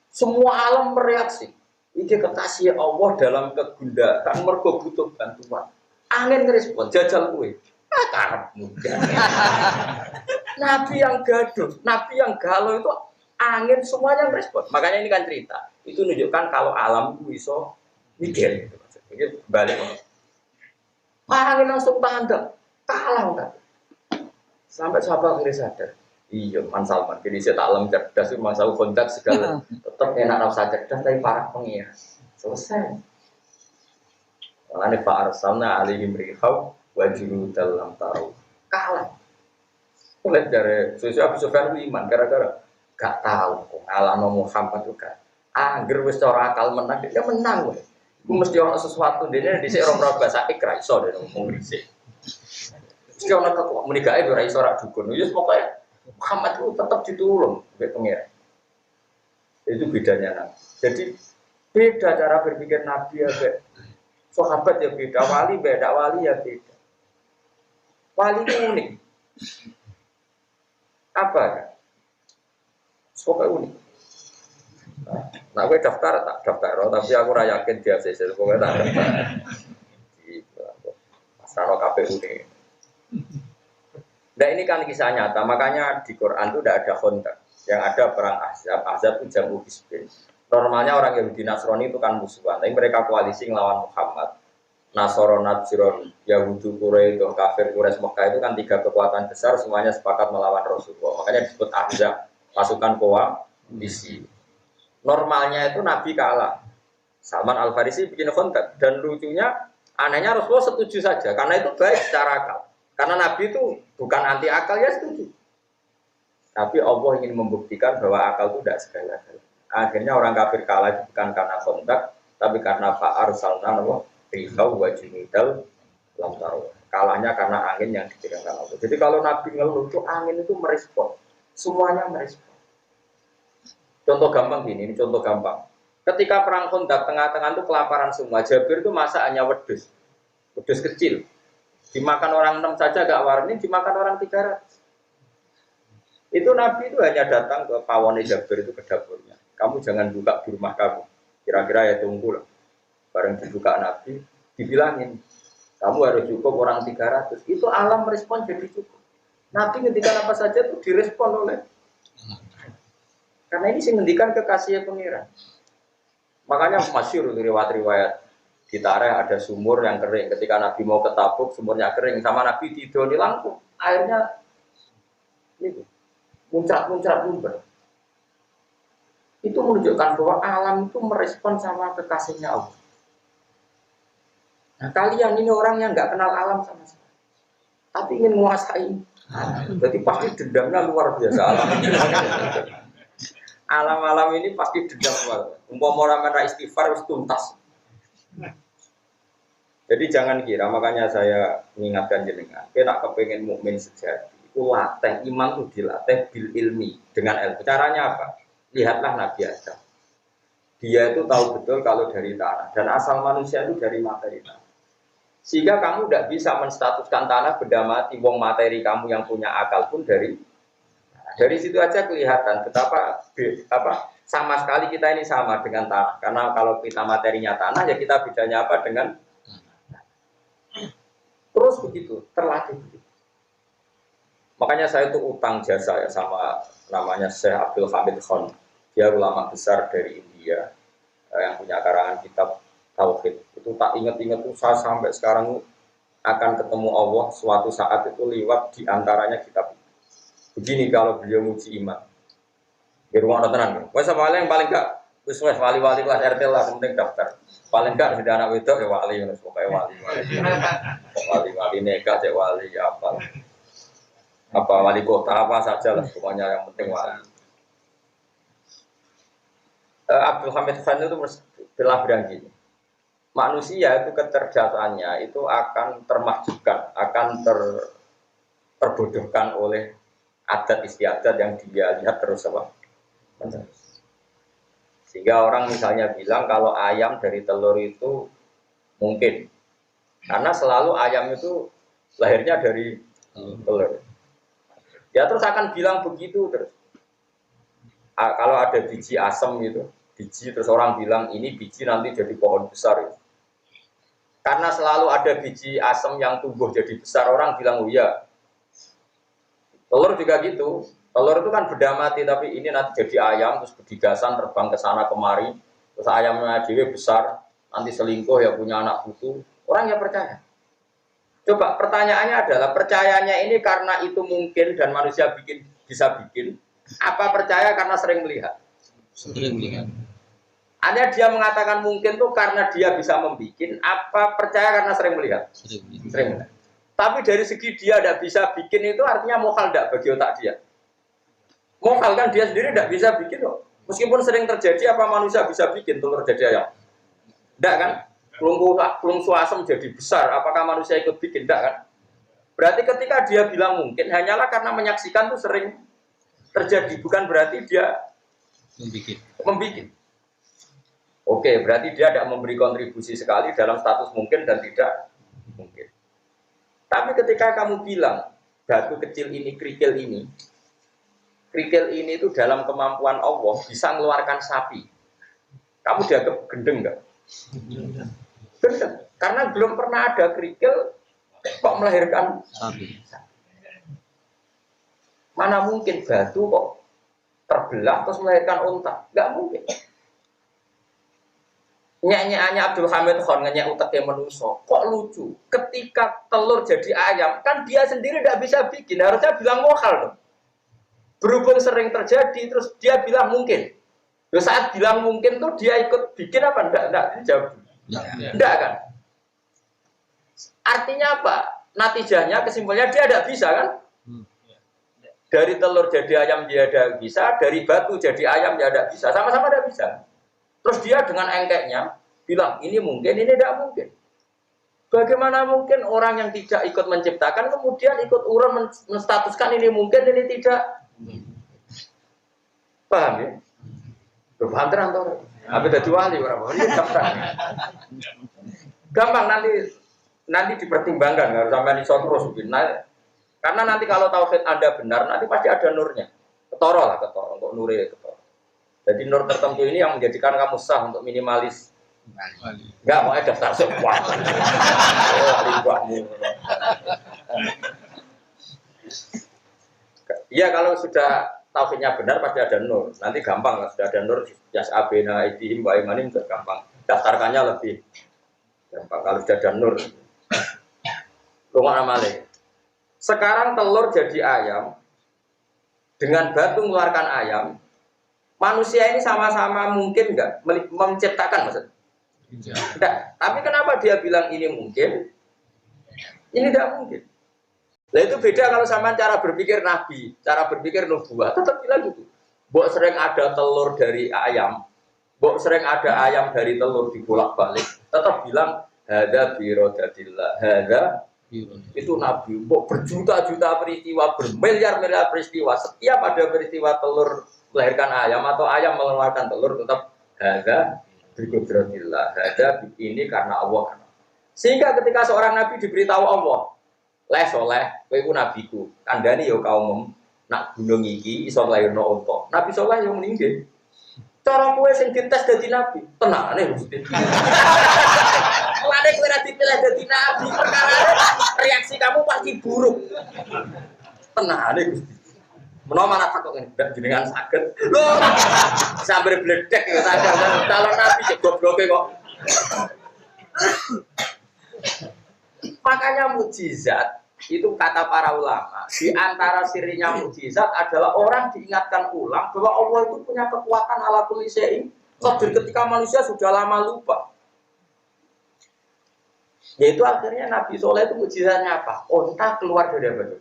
Semua alam mereaksi. Iki kekasih Allah dalam kegundahan mergo butuh bantuan. Angin ngerespon jajal kue. Karepmu. Nabi yang gaduh, Nabi yang galau itu angin semuanya merespon. Makanya ini kan cerita. Itu menunjukkan kalau alam itu iso mikir. Mikir balik. Angin langsung tanda kalah kan. Sampai sahabat akhirnya sadar. Iya, Man Salman. Jadi saya tak lem cerdas, masalah kontak segala. Tetap enak rasa cerdas, tapi parah pengira. Selesai. Makanya Pak Arsalna alihim rihau wajuru dalam taruh. Kalah. Mulai dari sosial Abu Sufyan iman, gara-gara gak tahu. Ngalah Muhammad juga. Angger wis cara akal menang, dia menang. Gue mesti orang sesuatu. Dia di sini orang bahasa ikra, iso dia ngomong berisik. Mesti orang kekuat menikah itu raiso rak dukun. Ya pokoknya Muhammad itu tetap ditulung oleh pengiran. Itu bedanya Nabi. Jadi beda cara berpikir Nabi ya beda. Sahabat ya beda, wali beda, wali ya beda. Wali itu unik. Apa ya? Pokoknya unik. Nah, gue daftar tak daftar, tapi aku yakin dia sih. Pokoknya tak daftar. Di Asrano KPU ini. Nah ini kan kisah nyata, makanya di Quran itu tidak ada kontak. Yang ada perang Ahzab itu jamu Hizbin. Normalnya orang Yahudi Nasrani itu kan musuhan, tapi mereka koalisi melawan Muhammad. Nasoro, Najron, Yahudi Quraisy, kafir Quraisy Mekah itu kan 3 kekuatan besar, semuanya sepakat melawan Rasulullah. Makanya disebut Ahzab, pasukan koalisi. Normalnya itu Nabi kalah. Salman Al-Farisi bikin kontak, dan lucunya, anehnya Rasulullah setuju saja, karena itu baik secara akal. Karena Nabi itu bukan anti akal, ya setuju. Tapi Allah ingin membuktikan bahwa akal itu tidak segala-galanya. Akhirnya orang kafir kalah itu bukan karena kontak, tapi karena Fa'ar Salna Rihau Wajimidal Lamtaro. Kalahnya karena angin yang dikirimkan Allah. Jadi kalau Nabi ngeluh itu angin itu merespon. Semuanya merespon. Contoh gampang gini, ini contoh gampang. Ketika perang kontak tengah-tengah itu kelaparan semua. Jabir itu masa hanya wedus kecil. Dimakan orang 6 saja gak warni, dimakan orang 300. Itu Nabi itu hanya datang ke pawone Jabir itu ke dapurnya. Kamu jangan buka di rumah kamu. Kira-kira ya tunggu lah. Bareng dibuka Nabi, dibilangin, kamu harus cukup orang 300. Itu alam merespon jadi cukup. Nabi ngendikan apa saja itu direspon oleh. Karena ini sih ngendikan kekasih pengiran. Makanya masyhur riwayat-riwayat di Tareh ada sumur yang kering. Ketika Nabi mau ke Tabuk, sumurnya kering. Sama Nabi didoni langsung, airnya ini muncrat-muncrat lumber. Itu menunjukkan bahwa alam itu merespon sama kekasihnya Allah. Nah, kalian ini orang yang nggak kenal alam sama sekali, tapi ingin menguasai. Jadi pasti dendamnya luar biasa alam. Alam-alam ini pasti dendam luar. Umpama orang istighfar harus tuntas. Jadi jangan kira, makanya saya mengingatkan jenengan, kita kepengen mukmin sejati. Itu latih iman itu dilatih bil ilmi dengan ilmu. Caranya apa? Lihatlah Nabi Adam. Dia itu tahu betul kalau dari tanah dan asal manusia itu dari materi tanah. Sehingga kamu tidak bisa menstatuskan tanah benda mati. Wong materi kamu yang punya akal pun dari situ aja kelihatan betapa sama sekali kita ini sama dengan tanah. Karena kalau kita materinya tanah ya kita bedanya apa dengan terus begitu terlatih begitu. Makanya saya itu utang jasa ya sama namanya Syekh Abdul Hamid Khan. Dia ulama besar dari India yang punya karangan kitab Tauhid. Itu tak ingat-ingat tuh saya sampai sekarang akan ketemu Allah suatu saat itu lewat di antaranya kitab. Begini kalau beliau muji iman. Di rumah tenang. Wes yang paling enggak wis wali-wali kelas RT lah penting daftar. Paling enggak sudah anak wedok ya wali wis pokoke wali. Wali nekat ya wali ya apa wali kota apa saja lah pokoknya yang penting wali. Abdul Hamid Khan itu telah bilang gini, manusia itu kecerdasannya itu akan termahjubkan, akan terbodohkan oleh adat istiadat yang dia lihat terus apa. Sehingga orang misalnya bilang kalau ayam dari telur itu mungkin, karena selalu ayam itu lahirnya dari telur. Ya terus akan bilang begitu terus. Kalau ada biji asam gitu, biji terus orang bilang ini biji nanti jadi pohon besar ya. Karena selalu ada biji asam yang tumbuh jadi besar, orang bilang oh iya. Telur juga gitu. Telur itu kan benda mati tapi ini nanti jadi ayam terus berdigasan terbang ke sana kemari, terus ayamnya dewe besar, nanti selingkuh ya punya anak putu. Orang ya percaya. Coba pertanyaannya adalah percayanya ini karena itu mungkin dan manusia bisa bikin, apa percaya karena sering melihat? Sering melihat. Hanya dia mengatakan mungkin tuh karena dia bisa membuat, apa percaya karena sering melihat? Sering melihat. Tapi dari segi dia tidak bisa bikin itu artinya mokal tidak bagi otak dia. Mokal kan dia sendiri tidak bisa bikin loh. Meskipun sering terjadi apa manusia bisa bikin telur jadi ayam? Tidak kan? Pelung suasem jadi besar, apakah manusia ikut bikin? Tidak kan? Berarti ketika dia bilang mungkin, hanyalah karena menyaksikan itu sering terjadi, bukan berarti dia membikin. Oke, berarti dia tidak memberi kontribusi sekali dalam status mungkin dan tidak mungkin. Tapi ketika kamu bilang, batu kecil ini, kerikil ini itu dalam kemampuan Allah bisa mengeluarkan sapi. Kamu dianggap gendeng enggak? Benar, karena belum pernah ada kerikil kok melahirkan sapi. Mana mungkin batu kok terbelah terus melahirkan unta? Enggak mungkin. Nyanyiannya Abdul Hamid Khan nyanyi uteknya manusia. Kok lucu? Ketika telur jadi ayam, kan dia sendiri tidak bisa bikin. Harusnya bilang mokal dong. Berhubung sering terjadi, terus dia bilang mungkin. Loh, saat bilang mungkin tuh dia ikut bikin apa? Enggak, dijawab. Enggak kan? Artinya apa? Natijahnya, kesimpulannya dia tidak bisa kan? Dari telur jadi ayam dia tidak bisa, dari batu jadi ayam dia tidak bisa, sama-sama tidak bisa. Terus dia dengan engkeknya bilang ini mungkin, ini tidak mungkin. Bagaimana mungkin orang yang tidak ikut menciptakan kemudian ikut urun menstatuskan ini mungkin, ini tidak? Paham ya? Paham terang tuh. Apa tadi wali orang ini gampang nanti dipertimbangkan, nggak harus sampai nisot terus nah, karena nanti kalau tauhid Anda benar nanti pasti ada nurnya. Ketoro lah ketoro, untuk nure ketoro. Jadi nur tertentu ini yang menjadikan kamu sah untuk minimalis. Enggak mau daftar semua. Iya kalau sudah tauhidnya benar pasti ada nur. Nanti gampang lah sudah ada nur yas'abina idihim wa imanim itu gampang. Daftarkannya lebih gampang kalau sudah ada nur. Rumah amale. Sekarang telur jadi ayam dengan batu mengeluarkan ayam. Manusia ini sama-sama mungkin enggak menciptakan maksud? Enggak. Tapi kenapa dia bilang ini mungkin? Ini tidak mungkin. Nah itu beda kalau sama cara berpikir Nabi, cara berpikir nubuah. Tetap bilang gitu. Bok sering ada telur dari ayam, bok sering ada ayam dari telur dibolak-balik. Tetap bilang hada birodatillah, hada itu Nabi. Bok berjuta-juta peristiwa, bermiliar-miliar peristiwa. Setiap ada peristiwa telur melahirkan ayam atau ayam mengeluarkan telur tetap hada birodatillah, hada ini karena Allah. Sehingga ketika seorang Nabi diberitahu Allah, leh soleh, kowe iku nabiku. Kandhane ya kaum nak gunung iki iso lairno unta. Nabi soleh yang meninggal. Cara kowe sing dites dadi nabi, tenane Gusti. Mulane kowe ora dipilih dadi nabi, perkara reaksi kamu pasti buruk. Tenane Gusti. Menawa mana takut ngene, jenengan saged. Lho, sambil bledek ya sadar calon nabi cek gobloke kok. Makanya mukjizat itu kata para ulama, di antara sirinya mukjizat adalah orang diingatkan ulang bahwa Allah itu punya kekuatan ala kulli syai'in qadir ketika manusia sudah lama lupa. Yaitu akhirnya Nabi Soleh itu mukjizatnya apa? Onta keluar dari batu.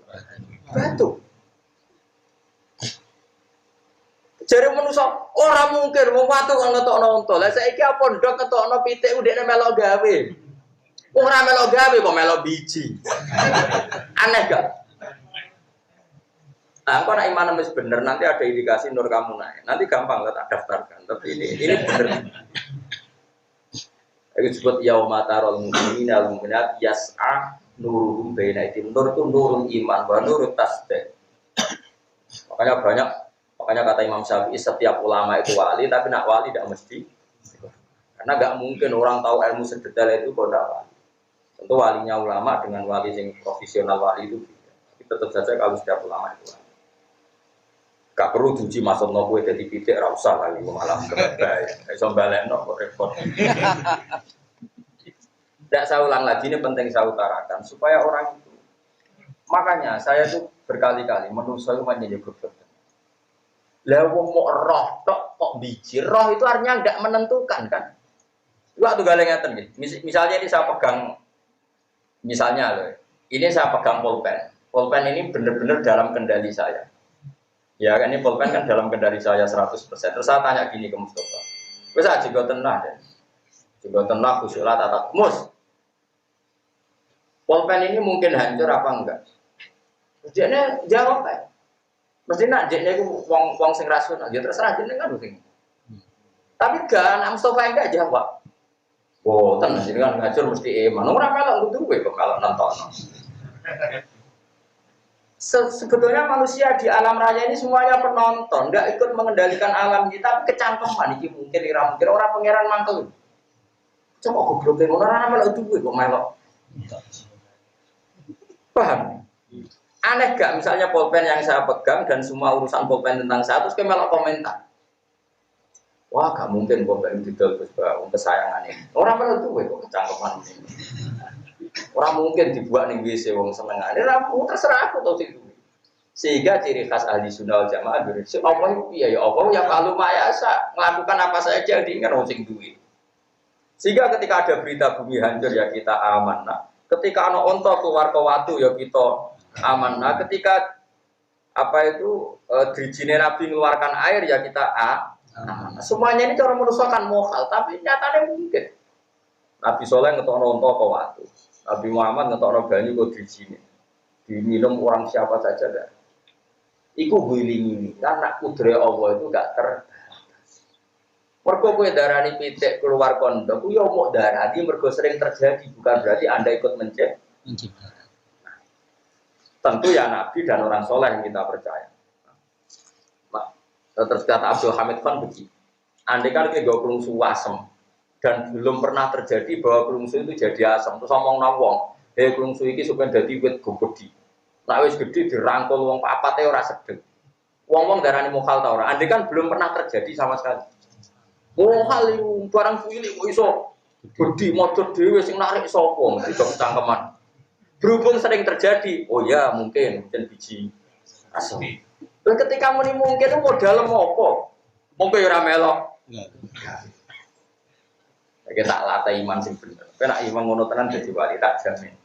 Batu. Jadi manusia orang mungkin mau watu kalau ngetokno onta. Lah saiki apa ndok ngetokno pitik udekne melok gawe. Ora melok gawe kok melok biji. Aneh gak? Nah, kalau iman wis bener nanti ada indikasi nur kamu naik. Nanti gampang lah tak daftarkan. Tapi ini bener. Itu disebut yauma tarul mu'minina wal mu'minat yas'a nuruhum baina aydihim. Nur itu nurul iman wa nurut tasbih. Makanya kata Imam Syafi'i setiap ulama itu wali, tapi nak wali tidak mesti. Karena nggak mungkin orang tahu ilmu sedetail itu kok tidak wali. Tentu walinya ulama dengan wali yang profesional wali itu. Tapi tetap saja kalau setiap ulama itu wali. Gak perlu diuji masuk nopo jadi pitik, rausah lagi malah berbahaya. Iso balekno kok repot. Tidak saya ulang lagi, ini penting saya utarakan supaya orang itu. Makanya saya tuh berkali-kali menurut saya menjadi goblok. Lah wong mau roh tok kok biji. Roh itu artinya enggak menentukan kan. Waktu gale ngaten nggih. Misalnya ini saya pegang misalnya loh. Ini saya pegang pulpen. Pulpen ini benar-benar dalam kendali saya. Ya kan ini pulpen kan dalam kendali saya 100%. Terus saya tanya gini ke Mustafa. Wis aja go tenah deh. Coba tenah khusyuklah tata. Mus. Pulpen ini mungkin hancur apa enggak? Dia jawab kan. Mesti nak jenenge ku wong sing rasional, ya terserah jenenge kan sing. Tapi kan Mustafa enggak jawab. Oh, tenan jenengan ngajur mesti iman. Ora melok duwe kok kalau nonton. Sebetulnya manusia di alam raya ini semuanya penonton, enggak ikut mengendalikan alam kita, tapi kecangkeman iki mungkin ora mungkin ora pangeran mangkel. Coba gobloke ngono ora melok duwe kok melok. Paham? Aneh gak misalnya pulpen yang saya pegang dan semua urusan pulpen tentang saya terus kemelok komentar. Wah gak mungkin pulpen didol terus kesayangan ini. Orang perlu tuh kok kecangkeman ini. Orang mungkin dibuat nih WC wong senengan. Ini ramu terserah aku tau sih. Sehingga ciri khas ahli sunnah wal jamaah berarti Allah itu ya Allah ya kalau mayasa melakukan apa saja diingat wong sing duwe. Sehingga ketika ada berita bumi hancur ya kita aman. Nah, ketika ana onto keluar ke watu ya kita aman. Nah, ketika dirijine Nabi mengeluarkan air ya kita aman. Semuanya ini cara manusia kan mohal, tapi nyatanya mungkin. Nabi Soleh ngetokno onto ke watu. Nabi Muhammad ngetokno banyu kok dirijine. Diminum orang siapa saja dah. Iku guling-guling karena kudrat Allah itu gak terbatas. Mergo kowe darani pitik keluar kondok, ku yo mok darani mergo sering terjadi, bukan berarti Anda ikut mencipta. Tentu ya Nabi dan orang soleh yang kita percaya. Terus kata Abdul Hamid Khan begini, andai kan kita kelungsu asem dan belum pernah terjadi bahwa kelungsu itu jadi asem, terus ngomong nawong, kelungsu ini supaya jadi wit gede, nah wis gede dirangkul wong papate ora sedeng, wong darani mukhal ta ora, andai kan belum pernah terjadi sama sekali, mukhal itu barang cilik kok iso gede, modot dhewe sing narik sapa, itu cangkeman, berhubung sering terjadi, oh ya mungkin biji asem. Dan ketika muni mungkin itu modal apa? Mungkin ora melok. Kita tak latih iman sing bener. Kena iman ngono tenan dadi wali tak jamin.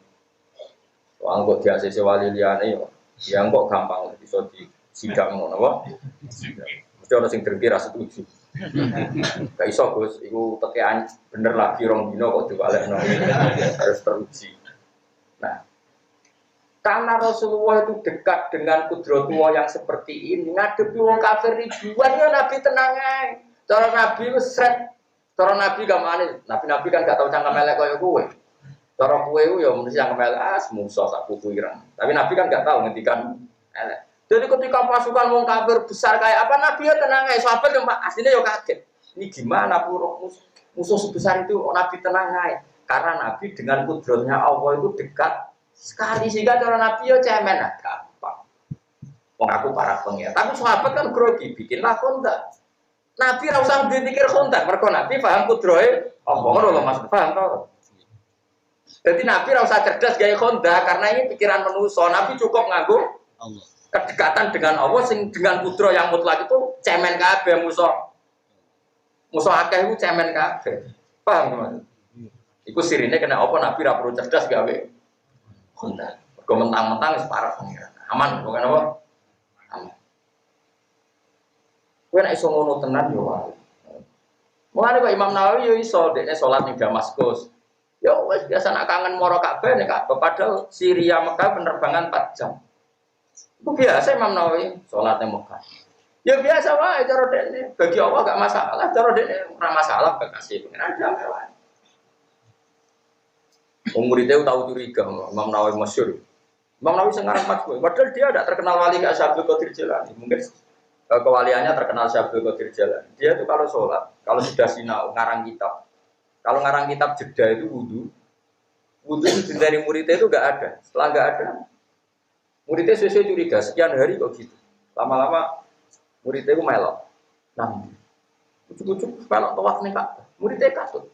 Soal kok diasese wali liyane yo, ya kok gampang iso di sidang ngono apa? Mesti ana sing drengki ra setuju. Gak iso Gus, iku tekean bener lagi rong dino kok diwalekno. Harus teruji. Nah, karena Rasulullah itu dekat dengan kudratullah yang seperti ini, ngadepi wong kafir ribuan ya Nabi tenang ae. Cara Nabi wis sret. Cara Nabi gamane, Nabi kan gak tau cangkem elek kaya kowe. Cara kowe ya mesti cangkem elek musuh sak kuku ireng. Tapi Nabi kan gak tau ngendikan elek. Jadi ketika pasukan wong kafir besar kayak apa Nabi ya tenang ae. Sahabat yang aslinya ya kaget. Ini gimana musuh sebesar itu Nabi tenang ae. Karena Nabi dengan kudratnya Allah itu dekat sekali sehingga cara Nabi yo cemen gampang. Wong aku para pengen. Tapi sahabat kan grogi bikinlah kontak. Nabi ora usah mikir kontak, mergo Nabi paham kudrohe apa ngono lho Mas, paham to. Jadi Nabi ora usah cerdas gawe kontak karena ini pikiran manusia. Nabi cukup nganggo Allah. Kedekatan dengan Allah sing dengan kudro yang mutlak itu cemen kabeh musuh. Musuh akeh iku cemen kabeh. Paham Mas? Iku sirine kena apa Nabi ora perlu cerdas gawe kontak. Kok mentang-mentang wis parah pengiran. Aman bukan apa? Aman. Kowe nek iso ngono tenan yo wae. Mulane kok Imam Nawawi yo iso dekne salat ning Damaskus. Ya wis biasa nak kangen moro Ka'bah nek Ka'bah padahal Syria Mekah penerbangan 4 jam. Itu biasa Imam Nawawi salat ning Mekah. Ya biasa wae cara dekne. Bagi Allah gak masalah, cara dekne ora masalah kekasih pengen aja wae. Muridnya tahu curiga, Imam Nawawi masyhur. Imam Nawawi sekarang majmuk, padahal dia tidak terkenal wali kayak Syaikhul Qadir Jilani. Mungkin kewaliannya terkenal Syaikhul Qadir Jilani. Dia itu kalau sholat, kalau sudah sinau, ngarang kitab. Kalau ngarang kitab jeda itu wudhu itu dari muridnya itu nggak ada. Setelah nggak ada, muridnya sesuai curiga. Sekian hari kok gitu. Lama-lama muridnya itu melok. Nah, ujuk-ujuk melok tawaf nih kak. Muridnya katut.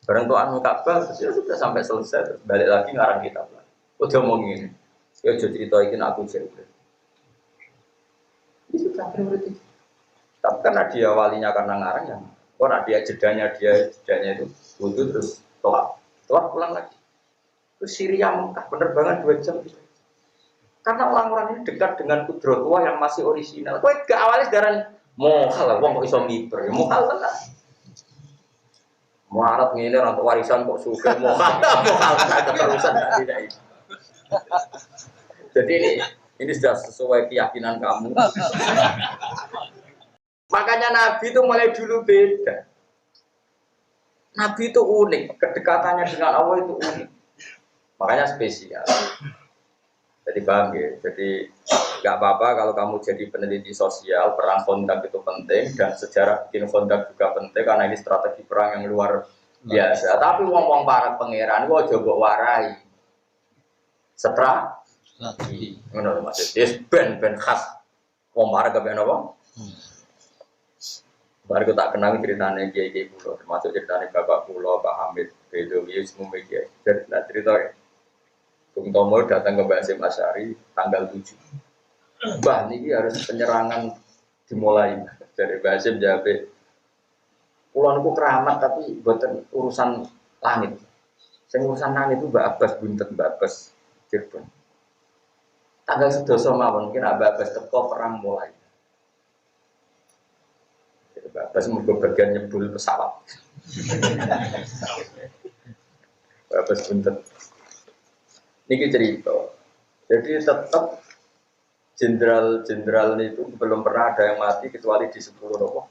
Barang tuan Ka'bah ya sudah sampai selesai terus balik lagi ngarang kitab lah. Udah ngomong ini, ya jadi cerita ini aku cerita. Ini sudah berarti. Tapi karena dia walinya karena ngarang ya, karena dia jedanya itu wudhu terus tolak pulang lagi. Terus Syria Mekah penerbangan 2 jam. Karena orang-orang ini dekat dengan kudratullah yang masih orisinal. Kau gak awalnya sekarang mohal lah, wong kok iso miber, mohal tenan. Muarat ngene ora untuk warisan kok sugih mohal keterusan tidak itu. Jadi ini sudah sesuai keyakinan kamu. Makanya Nabi itu mulai dulu beda. Nabi itu unik, kedekatannya dengan Allah itu unik. Makanya spesial. Jadi paham ya. Jadi nggak apa-apa kalau kamu jadi peneliti sosial, perang kontak itu penting dan sejarah bikin kontak juga penting karena ini strategi perang yang luar biasa. Tapi wong-wong para pangeran kok coba warai. Strategi. Ngono maksud. Yes ben khas. Wong para kepen apa? Baru kita tak kenal ceritanya Kiai Pulau, termasuk ceritanya Bapak Pulau, Pak Hamid, Bedowi, semua media. Jadi cerita ya. Bung Tomo datang ke Mbah Hasyim Asy'ari tanggal 7. Mbah ini harus penyerangan dimulai dari Mbah Hasyim jawab, "Kulon itu keramat tapi buatan urusan langit. Yang urusan langit itu Mbak Abbas buntet, Mbak Abbas Cirebon. Tanggal 11 mawon mungkin Mbak Abbas teko perang mulai. Mbak Abbas mergo bagian nyebul pesawat. Mbak Abbas buntet. Niki cerita. Jadi tetap jenderal-jenderal itu belum pernah ada yang mati kecuali di 10 November.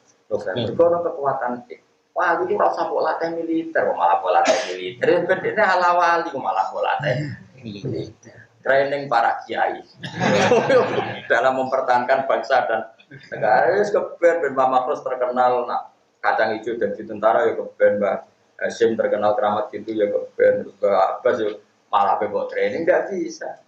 Karena kekuatan wah itu rasa latih militer, malah latih militer. Bedanya ala wali malah latih militer. Training para kiai dalam mempertahankan bangsa dan Negara wis keben ben Pak Makros terkenal nak kacang hijau dan di tentara ya keben Mbak Hashim terkenal keramat gitu ya keben terus Mbak Abbas ya malah bebok training nggak bisa.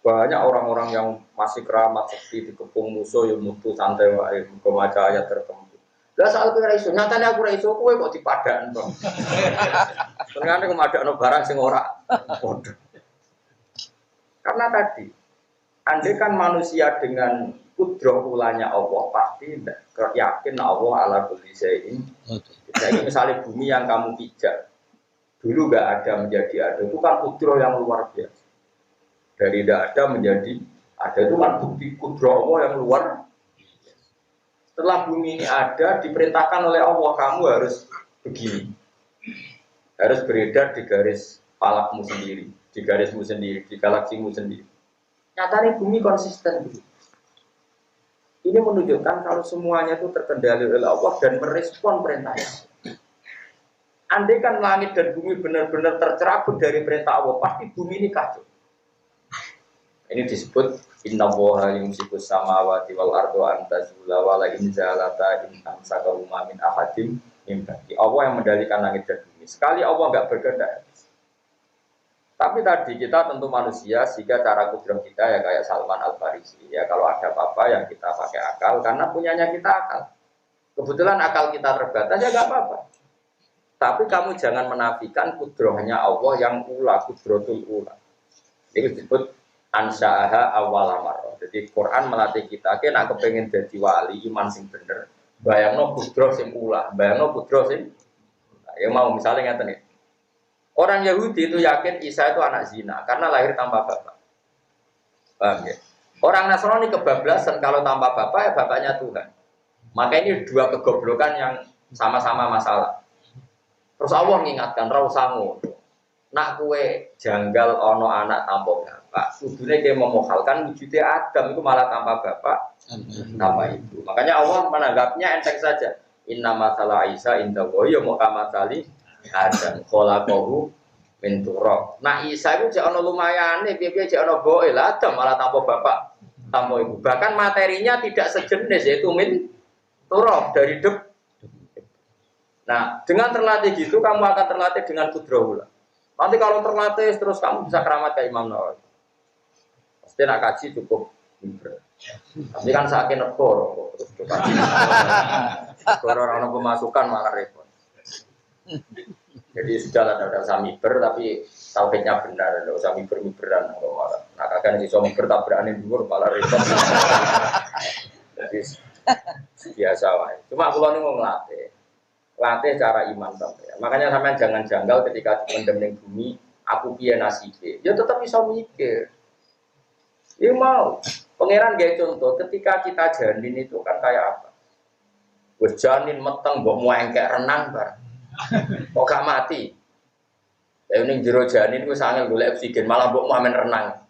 Banyak orang-orang yang masih keramat seperti dikepung musuh yang mutu santai wae kemaca ayat tertentu. Lah soal kowe ra iso, nyatane aku ra iso kowe kok dipadakno to. Ternyata kemadakno barang sing ora padha. Karena tadi andai kan manusia dengan kudroh ulanya Allah pasti yakin Allah ala kulli syai'in. Jadi misalnya bumi yang kamu pijak dulu nggak ada menjadi ada itu kan kudroh yang luar biasa. Dari tidak ada menjadi ada itu kan bukti kudroh Allah yang luar. Setelah bumi ini ada diperintahkan oleh Allah kamu harus begini, harus beredar di garis falakmu sendiri, di garismu sendiri, di galaksimu sendiri. Nyatanya bumi konsisten. Ini menunjukkan kalau semuanya itu terkendali oleh Allah dan merespon perintahnya. Andai kan langit dan bumi benar-benar tercerabut dari perintah Allah, pasti bumi ini kacau. Ini disebut Inna Allaha yumsikus samawati wal ardu an tazula wa la in zalata in amsakahuma min ahadim min ba'di. Allah yang mendalikan langit dan bumi. Sekali Allah enggak berkehendak. Tapi tadi kita tentu manusia, sehingga cara kudrah kita ya kayak Salman Al-Farisi. Ya kalau ada apa-apa yang kita pakai akal, karena punyanya kita akal. Kebetulan akal kita terbatas ya enggak apa-apa. Tapi kamu jangan menafikan kudrahnya Allah yang ula, kudratul ula. Ini disebut ansa'aha awal amar. Jadi Quran melatih kita, kena kepengen jadi wali, iman sing bener. Bayangno kudroh sing ula, bayangno kudroh sing ya mau misalnya ngeten nih. Orang Yahudi itu yakin Isa itu anak zina karena lahir tanpa bapak. Paham ya? Orang Nasrani kebablasan kalau tanpa bapak ya bapaknya Tuhan. Maka ini dua kegoblokan yang sama-sama masalah. Terus Allah mengingatkan ra usah ngono. Nak kue janggal ono anak tanpa bapak, kudune dia memohalkan wujudnya Adam itu malah tanpa bapak, tanpa ibu. Makanya Allah menanggapnya enteng saja. Inna masalah Isa inda ya mukamatali Adam kholaqahu min turab. Nah Isa itu jek ono lumayane, piye-piye jek ono boe lah Adam malah tanpa bapak, tanpa ibu. Bahkan materinya tidak sejenis yaitu min turab dari debu. Nah, dengan terlatih gitu kamu akan terlatih dengan kudrahullah. Nanti kalau terlatih terus kamu bisa keramat kayak Imam Nawawi. Pasti nak kaji cukup miber. Tapi kan sakit nekor terus coba. Kalau orang pemasukan malah repot. Jadi sudah ada sami miber tapi tauhidnya benar, enggak usah miber-miberan kalau malah. Nah, kakek iso miber tabrakan dhuwur malah repot. Jadi biasa wae. Cuma kula niku nglatih. Latih cara iman sampai. Makanya sampean jangan janggal ketika mendem ning bumi, aku piye nasibe. Ya tetap bisa mikir. Ya mau. Pangeran gawe contoh, ketika kita janin itu kan kayak apa? Wis janin meteng mbok muengkek renang bar. Kok gak mati? Ya ning jero janin ku sangel golek oksigen, malah mbok mamen renang.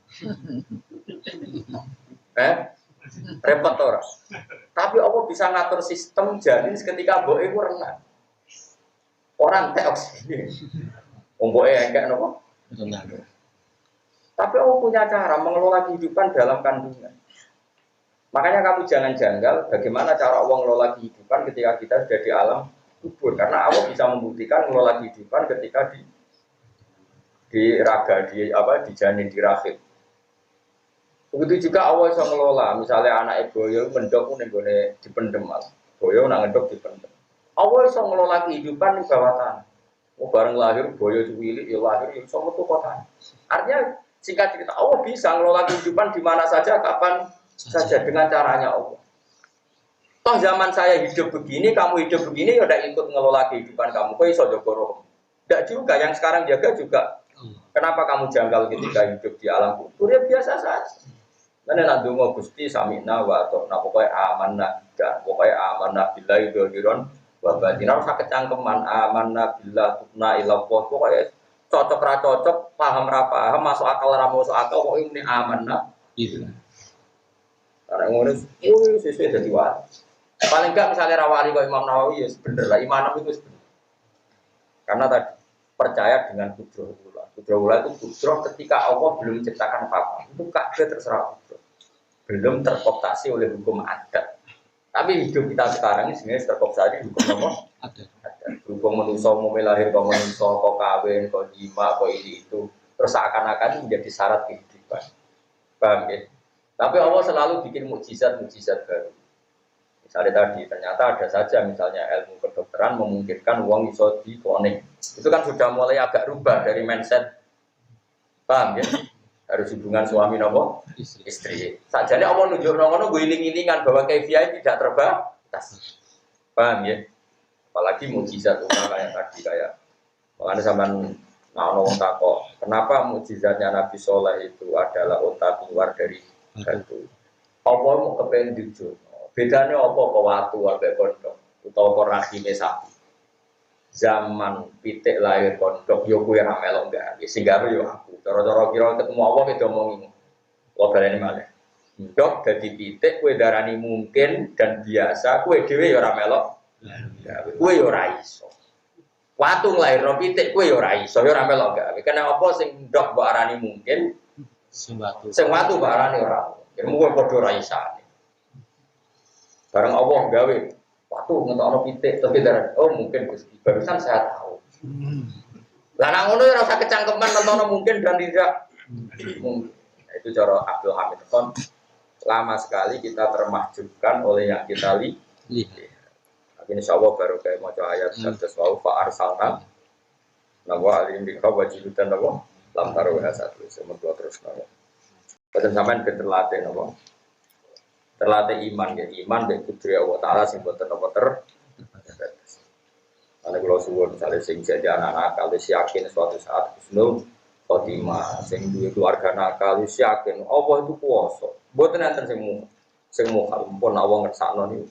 Repot ora? Tapi Allah bisa ngatur sistem janin ketika mboke ku renang. Orang teh oksigen. Omboke engkek napa? Tapi Allah punya cara mengelola kehidupan dalam kandungan. Makanya kamu jangan janggal bagaimana cara Allah mengelola kehidupan ketika kita sudah di alam kubur. Karena Allah bisa membuktikan mengelola kehidupan ketika di raga, di janin, di rahim. Begitu juga Allah bisa mengelola. Misalnya anak boyo mendok nenggone dipendem mal. Boyo nang ndok dipendem. Allah bisa mengelola kehidupan di bawah tanah. Bareng lahir boyo cilik ya lahir ya sama tuh kota. Artinya singkat cerita Allah bisa mengelola kehidupan di mana saja kapan saja dengan caranya Allah. Toh zaman saya hidup begini, kamu hidup begini ya udah ikut mengelola kehidupan kamu. Kok iso jaga roh? Enggak juga yang sekarang jaga juga. Kenapa kamu janggal ketika hidup di alam kubur? Ya biasa saja. Karena nak donga Gusti samina wa ta'na pokoke amanah dan pokoke amanah billahi dzaliron wa batin ora usah kecangkeman amanah billah tubna ila Allah pokoke cocok ra cocok paham ra paham masuk akal ra masuk akal pokoke ini amanah gitu. Karena ngono sesuai dadi wali. Paling enggak misalnya ra wali kok Imam Nawawi ya bener lah iman itu bener. Karena tadi percaya dengan kudrahullah. Kudrahullah itu kudrah ketika Allah belum menciptakan apa-apa. Itu kabeh terserah Allah. belum terkooptasi oleh hukum adat. Tapi hidup kita sekarang ini sebenarnya terkooptasi hukum apa? Adat. Hukum manusia mau lahir kok manusia kok kawin kok jima kok ini itu terus seakan-akan menjadi syarat kehidupan. Paham ya? Tapi Allah selalu bikin mukjizat baru. Misalnya tadi, ternyata ada saja misalnya ilmu kedokteran memungkinkan uang iso dikonek. Itu kan sudah mulai agak rubah dari mindset. Paham ya? Harus hubungan suami nopo istri. Sajane Allah nunjuk ngono gue iling-ilingan bahwa kefiah tidak terbatas. Paham ya? Apalagi mukjizat kayak tadi kayak makanya sampean ono wong takok, kenapa mukjizatnya Nabi Soleh itu adalah unta keluar dari batu? Apa mau kepengen jujur? Bedanya apa kok watu ambek kondok utawa kok rahime sapi. Zaman pitik lahir kondok yo kuwi ra melok gawe sing gawe yo aku. Cara-cara kira ketemu apa kita omongi. Kok baleni malih. Ndok dadi pitik kowe darani mungkin dan biasa kowe dhewe yo ora melok. Kowe yo ora iso. Watu nglairno pitik kowe yo ora iso yo ora melok gawe. Kena apa sing ndok mbok arani mungkin sing watu mbok arani ora. Ilmu kowe padha ora isane. Bareng Allah gawe, waktu ngetokno pitik tapi darah, oh mungkin Gusti, barusan saya tahu. Lah nang ngono ora usah kecangkeman nonton mungkin dan tidak mungkin. Nah, itu cara Abdul Hamid Khan. Lama sekali kita termahjubkan oleh yang kita lihat. Tapi insyaallah baru kayak maca ayat kados wau fa arsalna nawa alim bi kawajidan nawa lam taruh satu semoga terus nawa. Pada sampean keterlatih nawa. Terlatih iman ya iman dan kudri Allah Taala sing boten apa terbatas. Ana kula suwun misale sing jadi anak-anak kalau yakin suatu saat husnul khotimah sing duwe keluarga nakal yakin Allah itu kuwasa. Mboten enten sing mukhal pun Allah ngersakno niku.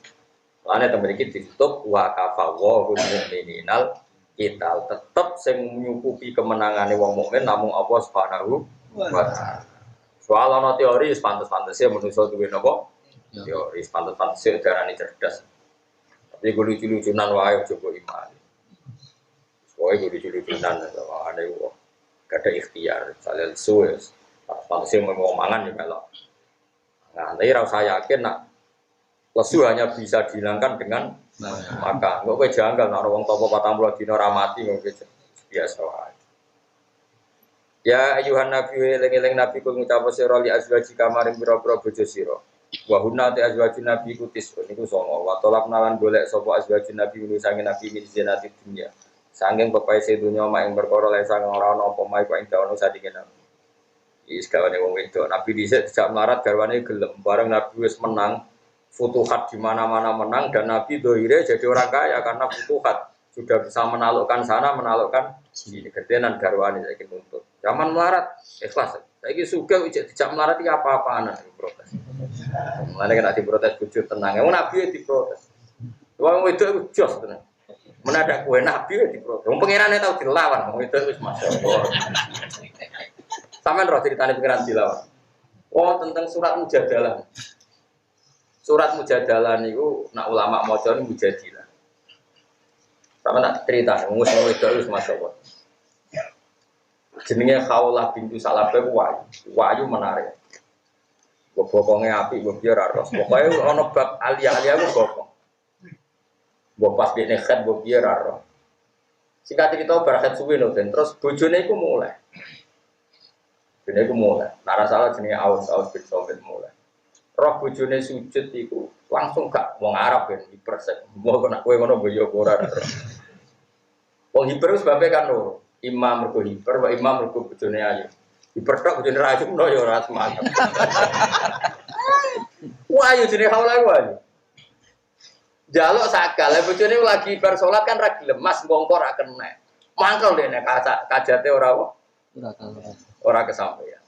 Lane temen iki ditutup wa kafawahul mu'mininal kita tetep sing nyukupi kemenangane wong mukmin namung Allah Subhanahu wa taala. Soal ana teori pantes-pantese manusa duwe napa? Teori pantes-pantese darani cerdas. Tapi gue lucu-lucunan wae coba iman. Soale gue lucu-lucunan ada wong gak ada ikhtiar, salel suwes. Pantese mau mangan ya melok. Nah, tapi ora usah yakin nak lesu hanya bisa dihilangkan dengan makan. Kok kowe janggal nek wong topo 40 dina ora mati kok biasa wae. Ya ayuhan nabi eling-eling nabi kul ngucap sira li azwaji kamaring pira-pira bojo sira. Wa hunna ta azwajun nabi kutis niku songo. Wa tolak nalan golek sapa azwajun nabi sange nabi min zinati dunya. Sanging pepae sedunya mak ing perkara lan sang ora ana apa mae kok ing dawono sadike nabi. Iki sekawane wong wedok nabi dhisik dijak melarat garwane gelem bareng nabi wis menang futuhat di mana-mana menang dan nabi dohire jadi orang kaya karena futuhat sudah bisa menaklukkan sana menaklukkan sini gedenan garwane saiki nuntut. Zaman melarat ikhlas. Saiki sugih ijek dijak melarat iki apa-apaan protes. Mulane kena diprotes bojo tenang. Wong nabi diprotes. Wong wedok jos tenan. Menadak kowe nabi diprotes. Wong pangerane tau dilawan, wong wedok wis masyaallah. Sampeyan roh ceritane pangeran dilawan. Oh, tentang surat mujadalah. Surat mujadalah niku nak ulama maca niku mujadilah. Sampeyan tak cerita wong wedok wis masyaallah. Jenenge Khawlah bintu Salabah wayu menarik. Bokonge api mbok biar aros. Pokoke ana bab alia-alia ku bokong. Mbok pas dene khat mbok biar aros. Singkat cerita barakat suwe lho ben terus bojone iku mulai. Bojone iku mulai. Nek salah jenenge Aus bin Sobet mulai. Roh bojone sujud iku langsung gak wong Arab ben hipersek. Mbok nek kowe ngono mbok yo ora. Wong hiper sebabe kan lho. Imam mergo hiper, wa imam mergo bojone ayu. Hiper tok bojone ayu no yo ora semangat. Wah, yo jenenge haula wae. Jaluk sakal, bojone lagi bar salat kan ra gelem, Mas ngongko ra kena. Mangkel dene kajate ora apa? Ora kesampaian.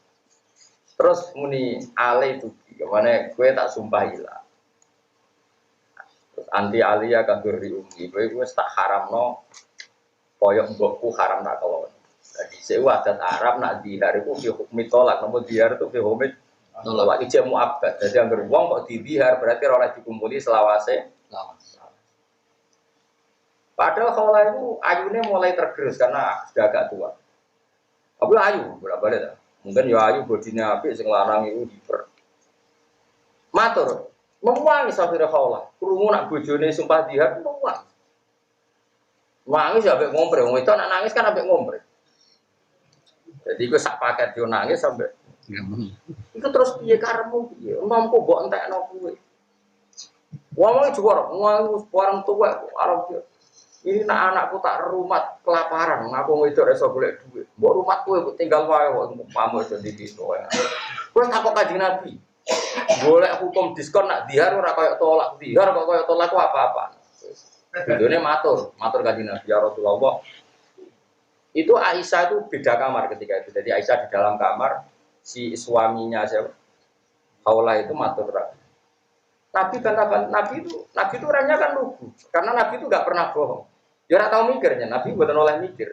Terus muni ale itu gimana kowe tak sumpah ilah. Terus anti alia kadur di umi, kowe wis tak haramno koyok mbokku haram tak kelon. Jadi sewa adat Arab nak dihar itu fi hukmi tolak, namun dihar itu fi hukmi tolak. Itu mu'abbad. Jadi yang beruang kok dihar berarti oleh dikumpuli selawase. Padahal kalau itu ayunya mulai tergerus karena sudah agak tua. Apa ayu berapa liter? Mungkin ya ayu bodinya api sing lanang itu hiper. Matur, memuangi Safira Khawlah. Krungu nak bojone sumpah dihar memuangi. Nangis ya ambek ngompre, wong itu nak nangis kan ambek ngompre. Jadi iku sak paket yo nangis sampai iku terus piye karepmu piye? Mampu mbok entekno kuwe. Wong juara, wong orang tua arep ini nak anakku tak rumat kelaparan, ngaku itu reso golek duit. Mbok rumah kowe tinggal wae kok pamur dadi gitu wae. Terus takok Kanjeng Nabi. Golek hukum diskon nak dihar ora koyo tolak, dihar kok koyo tolak apa-apa. Videonya matur Kanjeng Nabi ya Rasulullah. Itu Aisyah itu beda kamar ketika itu. Jadi Aisyah di dalam kamar, si suaminya siapa? Khawlah itu matur. Nabi katakan Nabi itu orangnya kan lugu. Karena Nabi itu enggak pernah bohong. Dia enggak tahu mikirnya. Nabi bukan oleh mikir.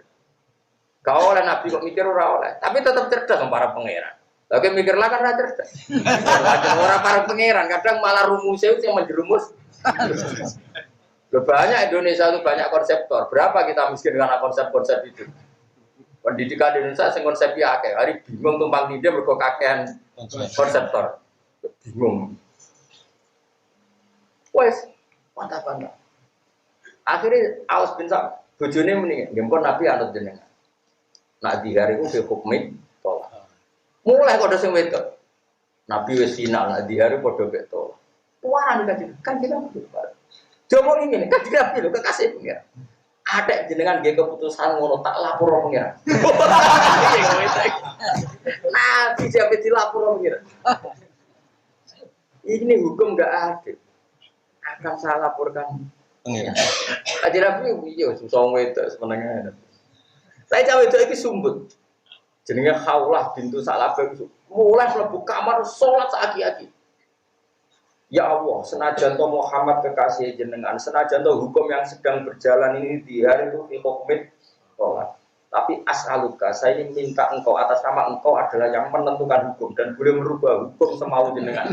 Kau oleh Nabi kok mikir ora oleh. Tapi tetap cerdas sama para pangeran. Lagi mikirlah kan ora cerdas. Orang para pangeran kadang malah rumusnya itu yang menjerumus. Banyak Indonesia itu banyak konseptor. Berapa kita miskin karena konsep-konsep itu? Pendidikan di Indonesia sing konsepnya akeh. Hari bingung tumpang tindih mergo kakean konseptor. Bingung. Wes, mantap. Akhirnya Aus bin Sa'd bojone muni, "Nggih Nabi anut jenengan." Nak dihar iku fi hukmi tolak. Mulai kok sing wedok. Nabi wis final nak dihar padha mek tolak. Tuaran kan kita coba ini kan juga pilih kekasih pengira. Ada jenengan dia keputusan ngono tak lapor pengira. Nah, siapa dilapor pengira? Ini hukum nggak adil. Akan saya laporkan pengira. Kajian Nabi iya susah itu sebenarnya. Saya cawe itu lagi sumbut. Jenenge Khawlah bintu Sa'labah mulai mlebu kamar salat saaki-aki. Ya Allah, senajan to Muhammad kekasih jenengan, senajan to hukum yang sedang berjalan ini di hari itu hukumit tolak. Tapi as'aluka, saya ingin minta engkau atas nama engkau adalah yang menentukan hukum dan boleh merubah hukum semau jenengan.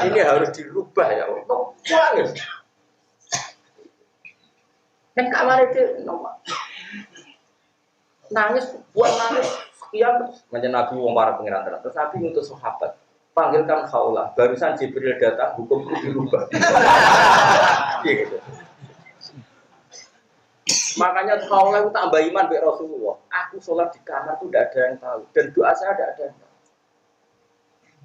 Ini harus dirubah ya Allah. Nangis. Dan kamar itu nangis, buat nangis sekian macam Nabi wong para pengiran terus Nabi untuk sahabat. Panggilkan Khawlah, barusan Jibril datang, hukum itu dirubah. Gitu. Makanya Khawlah itu tambah iman be Rasulullah. Aku sholat di kamar itu tidak ada yang tahu, dan doa saya tidak ada yang tahu.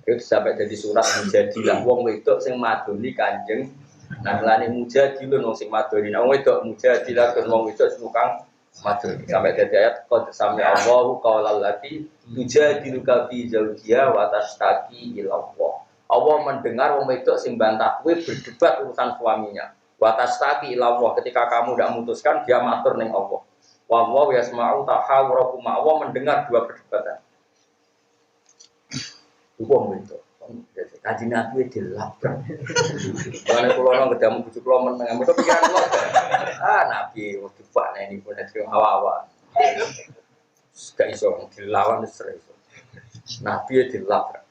Itu sampai jadi surat Mujadilah, wong wedok sing madoni kanjeng, nah lani Mujadilun wong sing madoni, wong wedok Mujadilah dan wong wedok tukang madoni. Sampai jadi ayat qad sami Allahu qaulal lati tujadiluka fi zawjiha wa tashtaki ila Allah. Allah mendengar wong wedok sing bantah kowe berdebat urusan suaminya. Wa tashtaki ila Allah, ketika kamu tidak memutuskan dia matur ning Allah. Wa wa yasma'u tahawurakum. Allah mendengar dua perdebatan. Wong wedok Kanjeng Nabi dilabrak. Karena kalau orang ketemu bujuk kula meneng, mereka pikiran kula. Nabi waktu ini pun ada hawa-hawa. Gak iso dilawan stres. Nabi dilabrak.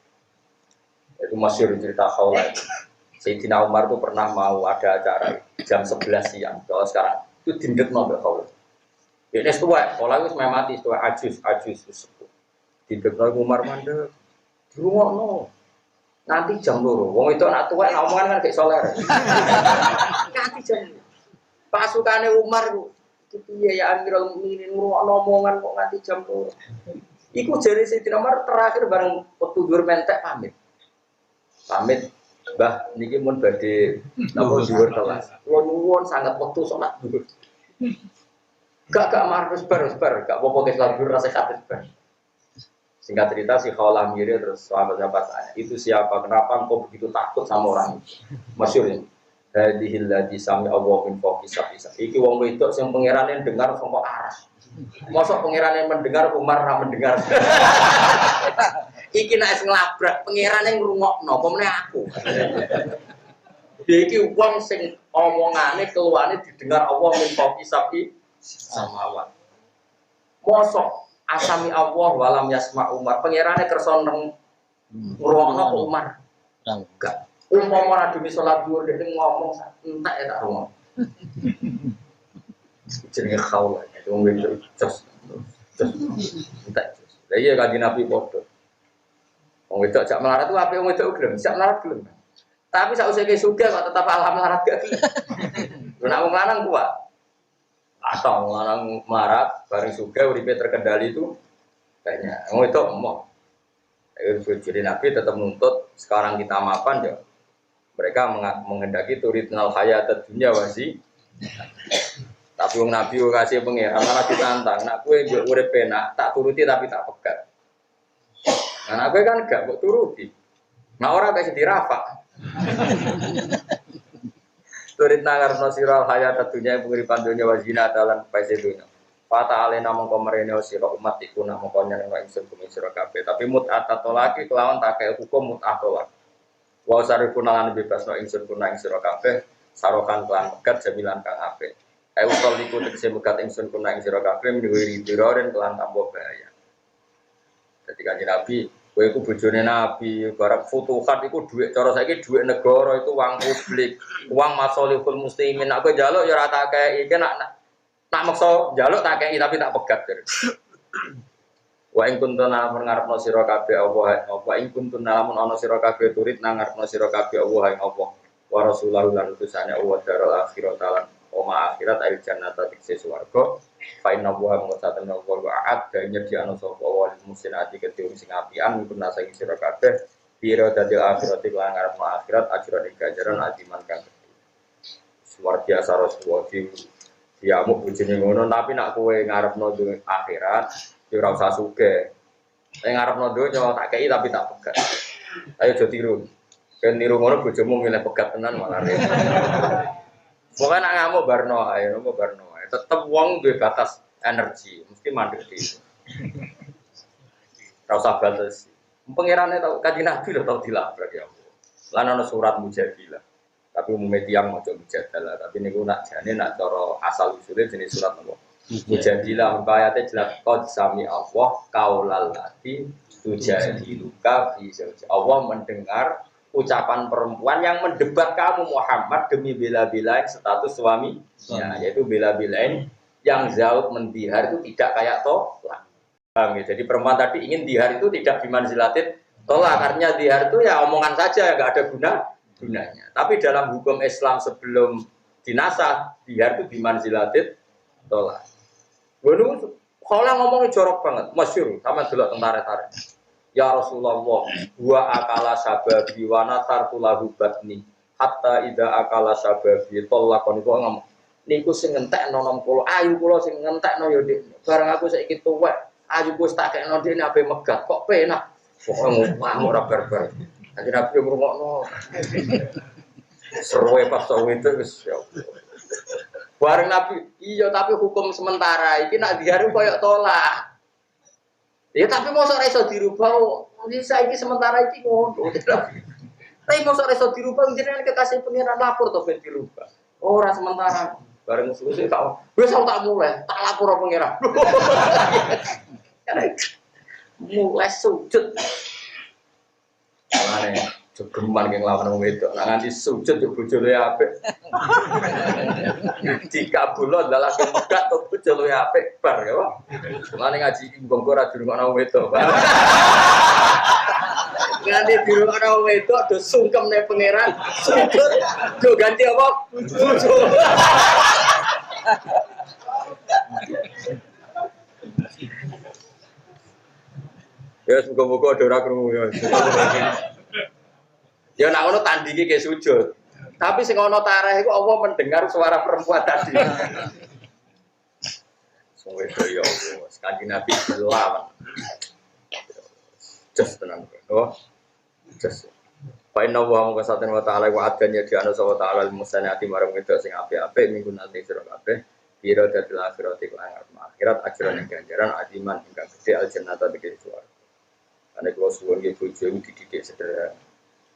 Itu masyhur cerita Khawlah. Sayyidina Umar itu pernah mau ada acara jam 11 siang. Kalau sekarang itu dindekno mbek Khawlah. Ini setua, Khawlah wis mati, setua ajus sepuh. Dindekno Umar mandek. Dirungokno. Nanti jam 2. Wong itu anak tua omongan kan gak soler. Nanti jam 2. Pasukane Umar itu piye ya Amirul Mukminin ngrungokno omongan kok nganti jam 2. Iku jare Sayyidina Umar terakhir bareng wektu dhuwur mentek pamit. Mbah niki mun badhe napa dhuwur kelas. Kula nuwun sangat wektu salat dhuwur. Gak marah sebar, gak apa-apa ke salat dhuwur rasa sakit sebar. Singkat cerita si Khawlah mirip terus sahabat-sahabat tanya, itu siapa? Kenapa engkau begitu takut sama orang itu? Masyhur ini. Hadhil ladzi sami Allah min fawqi sab'i. Iki wong wedok sing pangerane dengar saka aras. Mosok pangerane mendengar Umar ra mendengar. Iki nek nglabrak pangerane ngrungokno, apa meneh aku. Iki wong sing omongane keluane didengar Allah min fawqi sab'i samawat. Mosok asami Allah walam yasma Umar. Pangerane kersa ngrungokno Umar. Enggak. Umpama ora demi salat dhuwur dhek ngomong entek ya tak rungok. Jenenge Khawlah. Itu wong wedok jos. Entek. Lah iya Kanjeng Nabi padha. Wong wedok jak melarat ku ape wong wedok gelem, jak melarat gelem. Tapi sausé ke sugih kok tetap alam larat gak. Nek wong lanang kuat. Atau lanang marat bareng sugih uripe terkendali itu banyak. Wong itu omong. Jadi Nabi tetap nuntut sekarang kita mapan ya. Mereka menghendaki turidnal hayat dunya wasi. Tapi wong Nabi kasih pengiran malah ditantang. Nak kowe yo urip penak, tak turuti tapi tak pegat. Nah, kowe kan gak mbok turuti. Nah ora kasih dirafak. Turid nangarno sira hayat dunya penguripan dunya wazina dalan paise dunya. Fata alena mongko merene sira umat iku nak mongko nyenengno ingsun bumi sira kabeh. Tapi mut'at tolaki kelawan take hukum mut'at tolak. Wa sarifun lan bebasno ingsun kuna ing sira kabeh sarokan kelan megat jamilan kang apik. Ayo tol iku tegese megat ingsun kuna ing sira kabeh miwiri diroren kelan tambah bahaya. Dadi kanjeng Nabi, kowe iku bojone Nabi, barang futuhat iku dhuwit cara saiki dhuwit negara itu uang publik, uang masolihul muslimin. Aku njaluk ya ora tak kei, iki nak maksa njaluk tak kei tapi tak pegat. Wa ing kuntun lamun ngarepno sira kabeh Allah, wa ing kuntun lamun ana sira kabeh turid nang ngarepno sira kabeh Allah ing Allah. Wa rasulahu lan utusane Allah darul akhirat lan oma akhirat ail jannata tikse swarga. Fa inna wa mutatan wa wa'ad dan nyediano sapa wal muslimin kedhe sing apian iku nasa ing sira kabeh pira dadi akhirat lan ngarepno akhirat ajran ing ganjaran adiman kang gedhe. Luar biasa Rasulullah diamuk bojone ngono tapi nak kowe ngarepno akhirat ya ora usah sugih. Nek ngarepno donya tak kei tapi tak pegat. Ayo aja tiru. Ben niru ngono bojomu milih pegat tenan malah repot. Pokoke nak ngamuk barno ae, nopo barno ae. Tetep wong duwe batas energi, mesti mandek dhewe. Ora usah batas. Pengirane tau Kanjeng Nabi lho tau dilabrak ya. Lan ana surat Mujadilah. Tapi umumnya tiang maca Mujadalah, tapi niku nak jane nak cara asal usule jenis surat nopo. Mujadilah ayatnya jelas qad sami Allah qaulal lati tujadiluka fi zawji. Allah mendengar ucapan perempuan yang mendebat kamu Muhammad demi bela-belain status suami, ya, yaitu bela-belain yang zaud mendihar itu tidak kayak tolak. Jadi perempuan tadi ingin dihar itu tidak bimanzilatin tolak, artinya dihar itu ya omongan saja, nggak ada gunanya. Tapi dalam hukum Islam sebelum dinasah dihar itu bimanzilatin tolak. Waduh, kalau ngomongnya jorok banget, masyhur sama delok tentara-tentara. Ya Rasulullah, wa akala sababi wa nasartu lahu batni hatta idza akala sababi tolakon kok ngomong niku sing ngentekno nom kula ayu kula sing ngentekno ya Dik bareng aku saiki tuwek ayu wis tak kekno dene ape megat kok penak pokoke ngomong ora barbar nanti Nabi ngrungokno seruwe pas tahu itu wis ya bareng Nabi iya tapi hukum sementara iki nak diharu koyo tolak. Ya tapi mosok ora iso dirubah. Bisa iki sementara iki ngono. Tapi mosok ora iso dirubah jenengan kekasih pengiran lapor to ben dirubah. Ora sementara. Bareng suwe tak wis tak mulai, tak lapor pengiran. Mulai sujud. Mane jogeman ki nglawan wong wedok. Lah nganti sujud yo bojone apik. Dikabulon dalah kemegat to bojone apik bar ya. Mane ngaji iki mbongko ora dirungokno wedok. Nganti dirungokno wedok do sungkemne pangeran. Sujud do ganti apa? Sujud. Ya semoga-moga ada ora krungu ya. Ya nak ngono tandingi ke sujud. Tapi sing ana tareh iku Allah mendengar suara perempuan tadi. Sungguh ya Allah, Kanjeng Nabi dilawan. Just tenang. Oh. Just. Fa inna wa muqasatin wa ta'ala wa adanya di ana sawa ta'ala al-musanati marang wedok sing apik-apik minggu nanti sira kabeh. Biro dadil akhirati akhirat ajran ing ganjaran adiman ingkang gedhe al-jannata tegese swarga. Ane kula suwun nggih bojo dididik sederhana.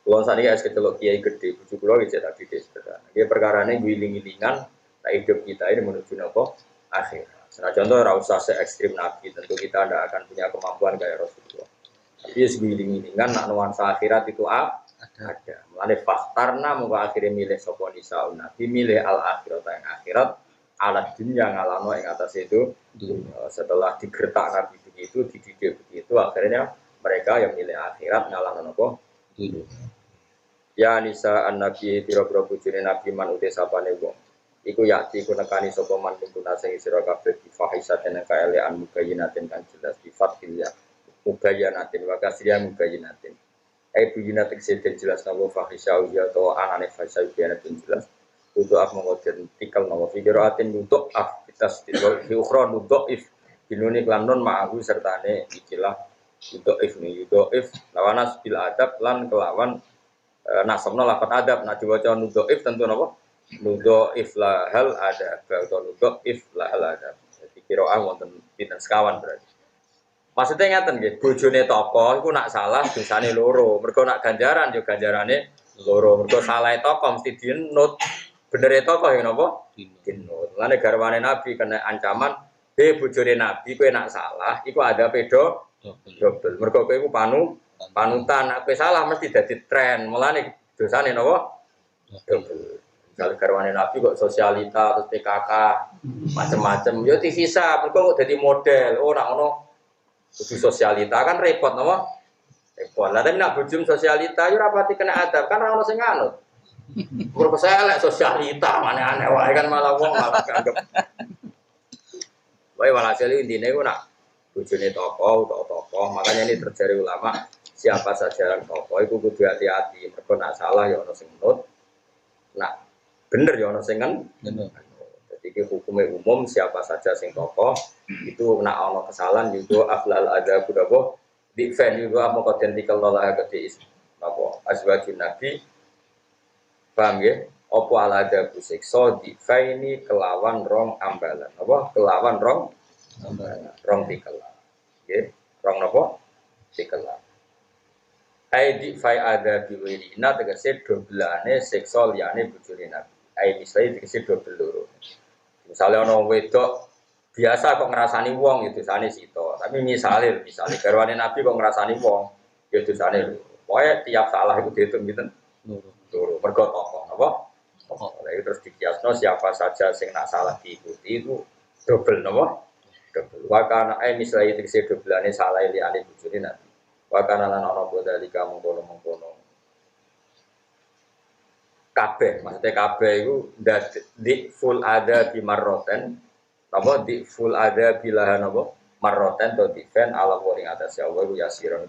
Kulo sakniki es kecelok kiai gede, bojo kulo iki tak didik sederhana. Iki perkarane guling-gilingan tak hidup kita ini menuju napa akhir. Nah, contoh ora usah se ekstrim Nabi, tentu kita tidak akan punya kemampuan kayak Rasulullah. Tapi guling-gilingan nak nuansa akhirat itu ada. Mulane faktarna mung akhire milih sapa nisaun Nabi, milih al akhirat yang akhirat, alat dunia ngalano yang atas itu. Setelah digertak Nabi begitu, dididik begitu, akhirnya mereka yang milih akhirat ngalano napa dulu. Ya nisa an-nabi pira-pira bojone nabi man uti sapane wong. Iku yakti ku nekani sapa man kumpuna sing sira kabeh fahisaten kaelean mubayyinatin kan jelas sifat ya. Mubayyinatin wa kasriya mubayyinatin. Buyinatin sedhen jelas napa fahisau ya to anane fahisau biyanatin jelas. Untuk af mengoden tikal napa fikiratin untuk af kitas di ukhra untuk if binuni lan non ma'ahu sertane ikilah untuk if ni untuk if lawanas bil adab lan kelawan nasabna lafat adab nak diwaca nudhaif tentu napa nudhaif la hal ada atau nudhaif la hal ada jadi qiraah wonten pinten sekawan berarti maksudnya ngaten nggih bojone tokoh iku nak salah dosane loro mergo nak ganjaran yo ganjarane loro mergo salahe tokoh mesti dinut benere tokoh ya napa dinut lane garwane nabi kena ancaman bojone nabi kowe nak salah iku ada pedo double mergo kowe iku panutan apa salah mesti jadi tren mulane dosane napa kalau garwane nabi kok sosialita terus PKK macam-macam yo divisa mergo kok dadi model oh nak ngono kudu sosialita kan repot napa repot lah tapi nak bojum sosialita yo ora pati kena adab kan ora ono sing nganut mergo elek sosialita aneh-aneh wae kan malah wong malah anggap wae walhasil intine ku nak bojone tokoh makanya ini terjadi ulama siapa saja yang tokoh itu kudu hati-hati mergo nak salah ya ono sing nut nak bener ya ono sing kan jadi hukumnya umum siapa saja sing tokoh itu nak ono kesalahan juga aflal ada budabo di fan juga apa identikal lalah gede apa azwajun nabi paham ya apa ala ada busikso di ini kelawan rong ambalan apa kelawan rong ambalan rong dikelah ya rong apa dikelah Aidi fai ada biwirina tegese dobelane seksual liyane bojone nabi ai misalnya tegese dobel loro misalnya ono wedok biasa kok ngrasani wong itu sane sito tapi misalnya garwane nabi kok ngrasani wong ya dosane loro pokoke tiap salah itu dihitung pinten loro mergo tokoh apa tokoh lha terus dikiasno siapa saja sing nak salah diikuti itu dobel napa dobel wa kana ai misalnya tegese dobelane salah liyane bojone nabi wakana lan ana bodali kamu kono-kono kabeh maksudnya kabeh iku di full ada di marroten apa di full ada bilahan apa marroten to difen ala waring atas ya wa ya siron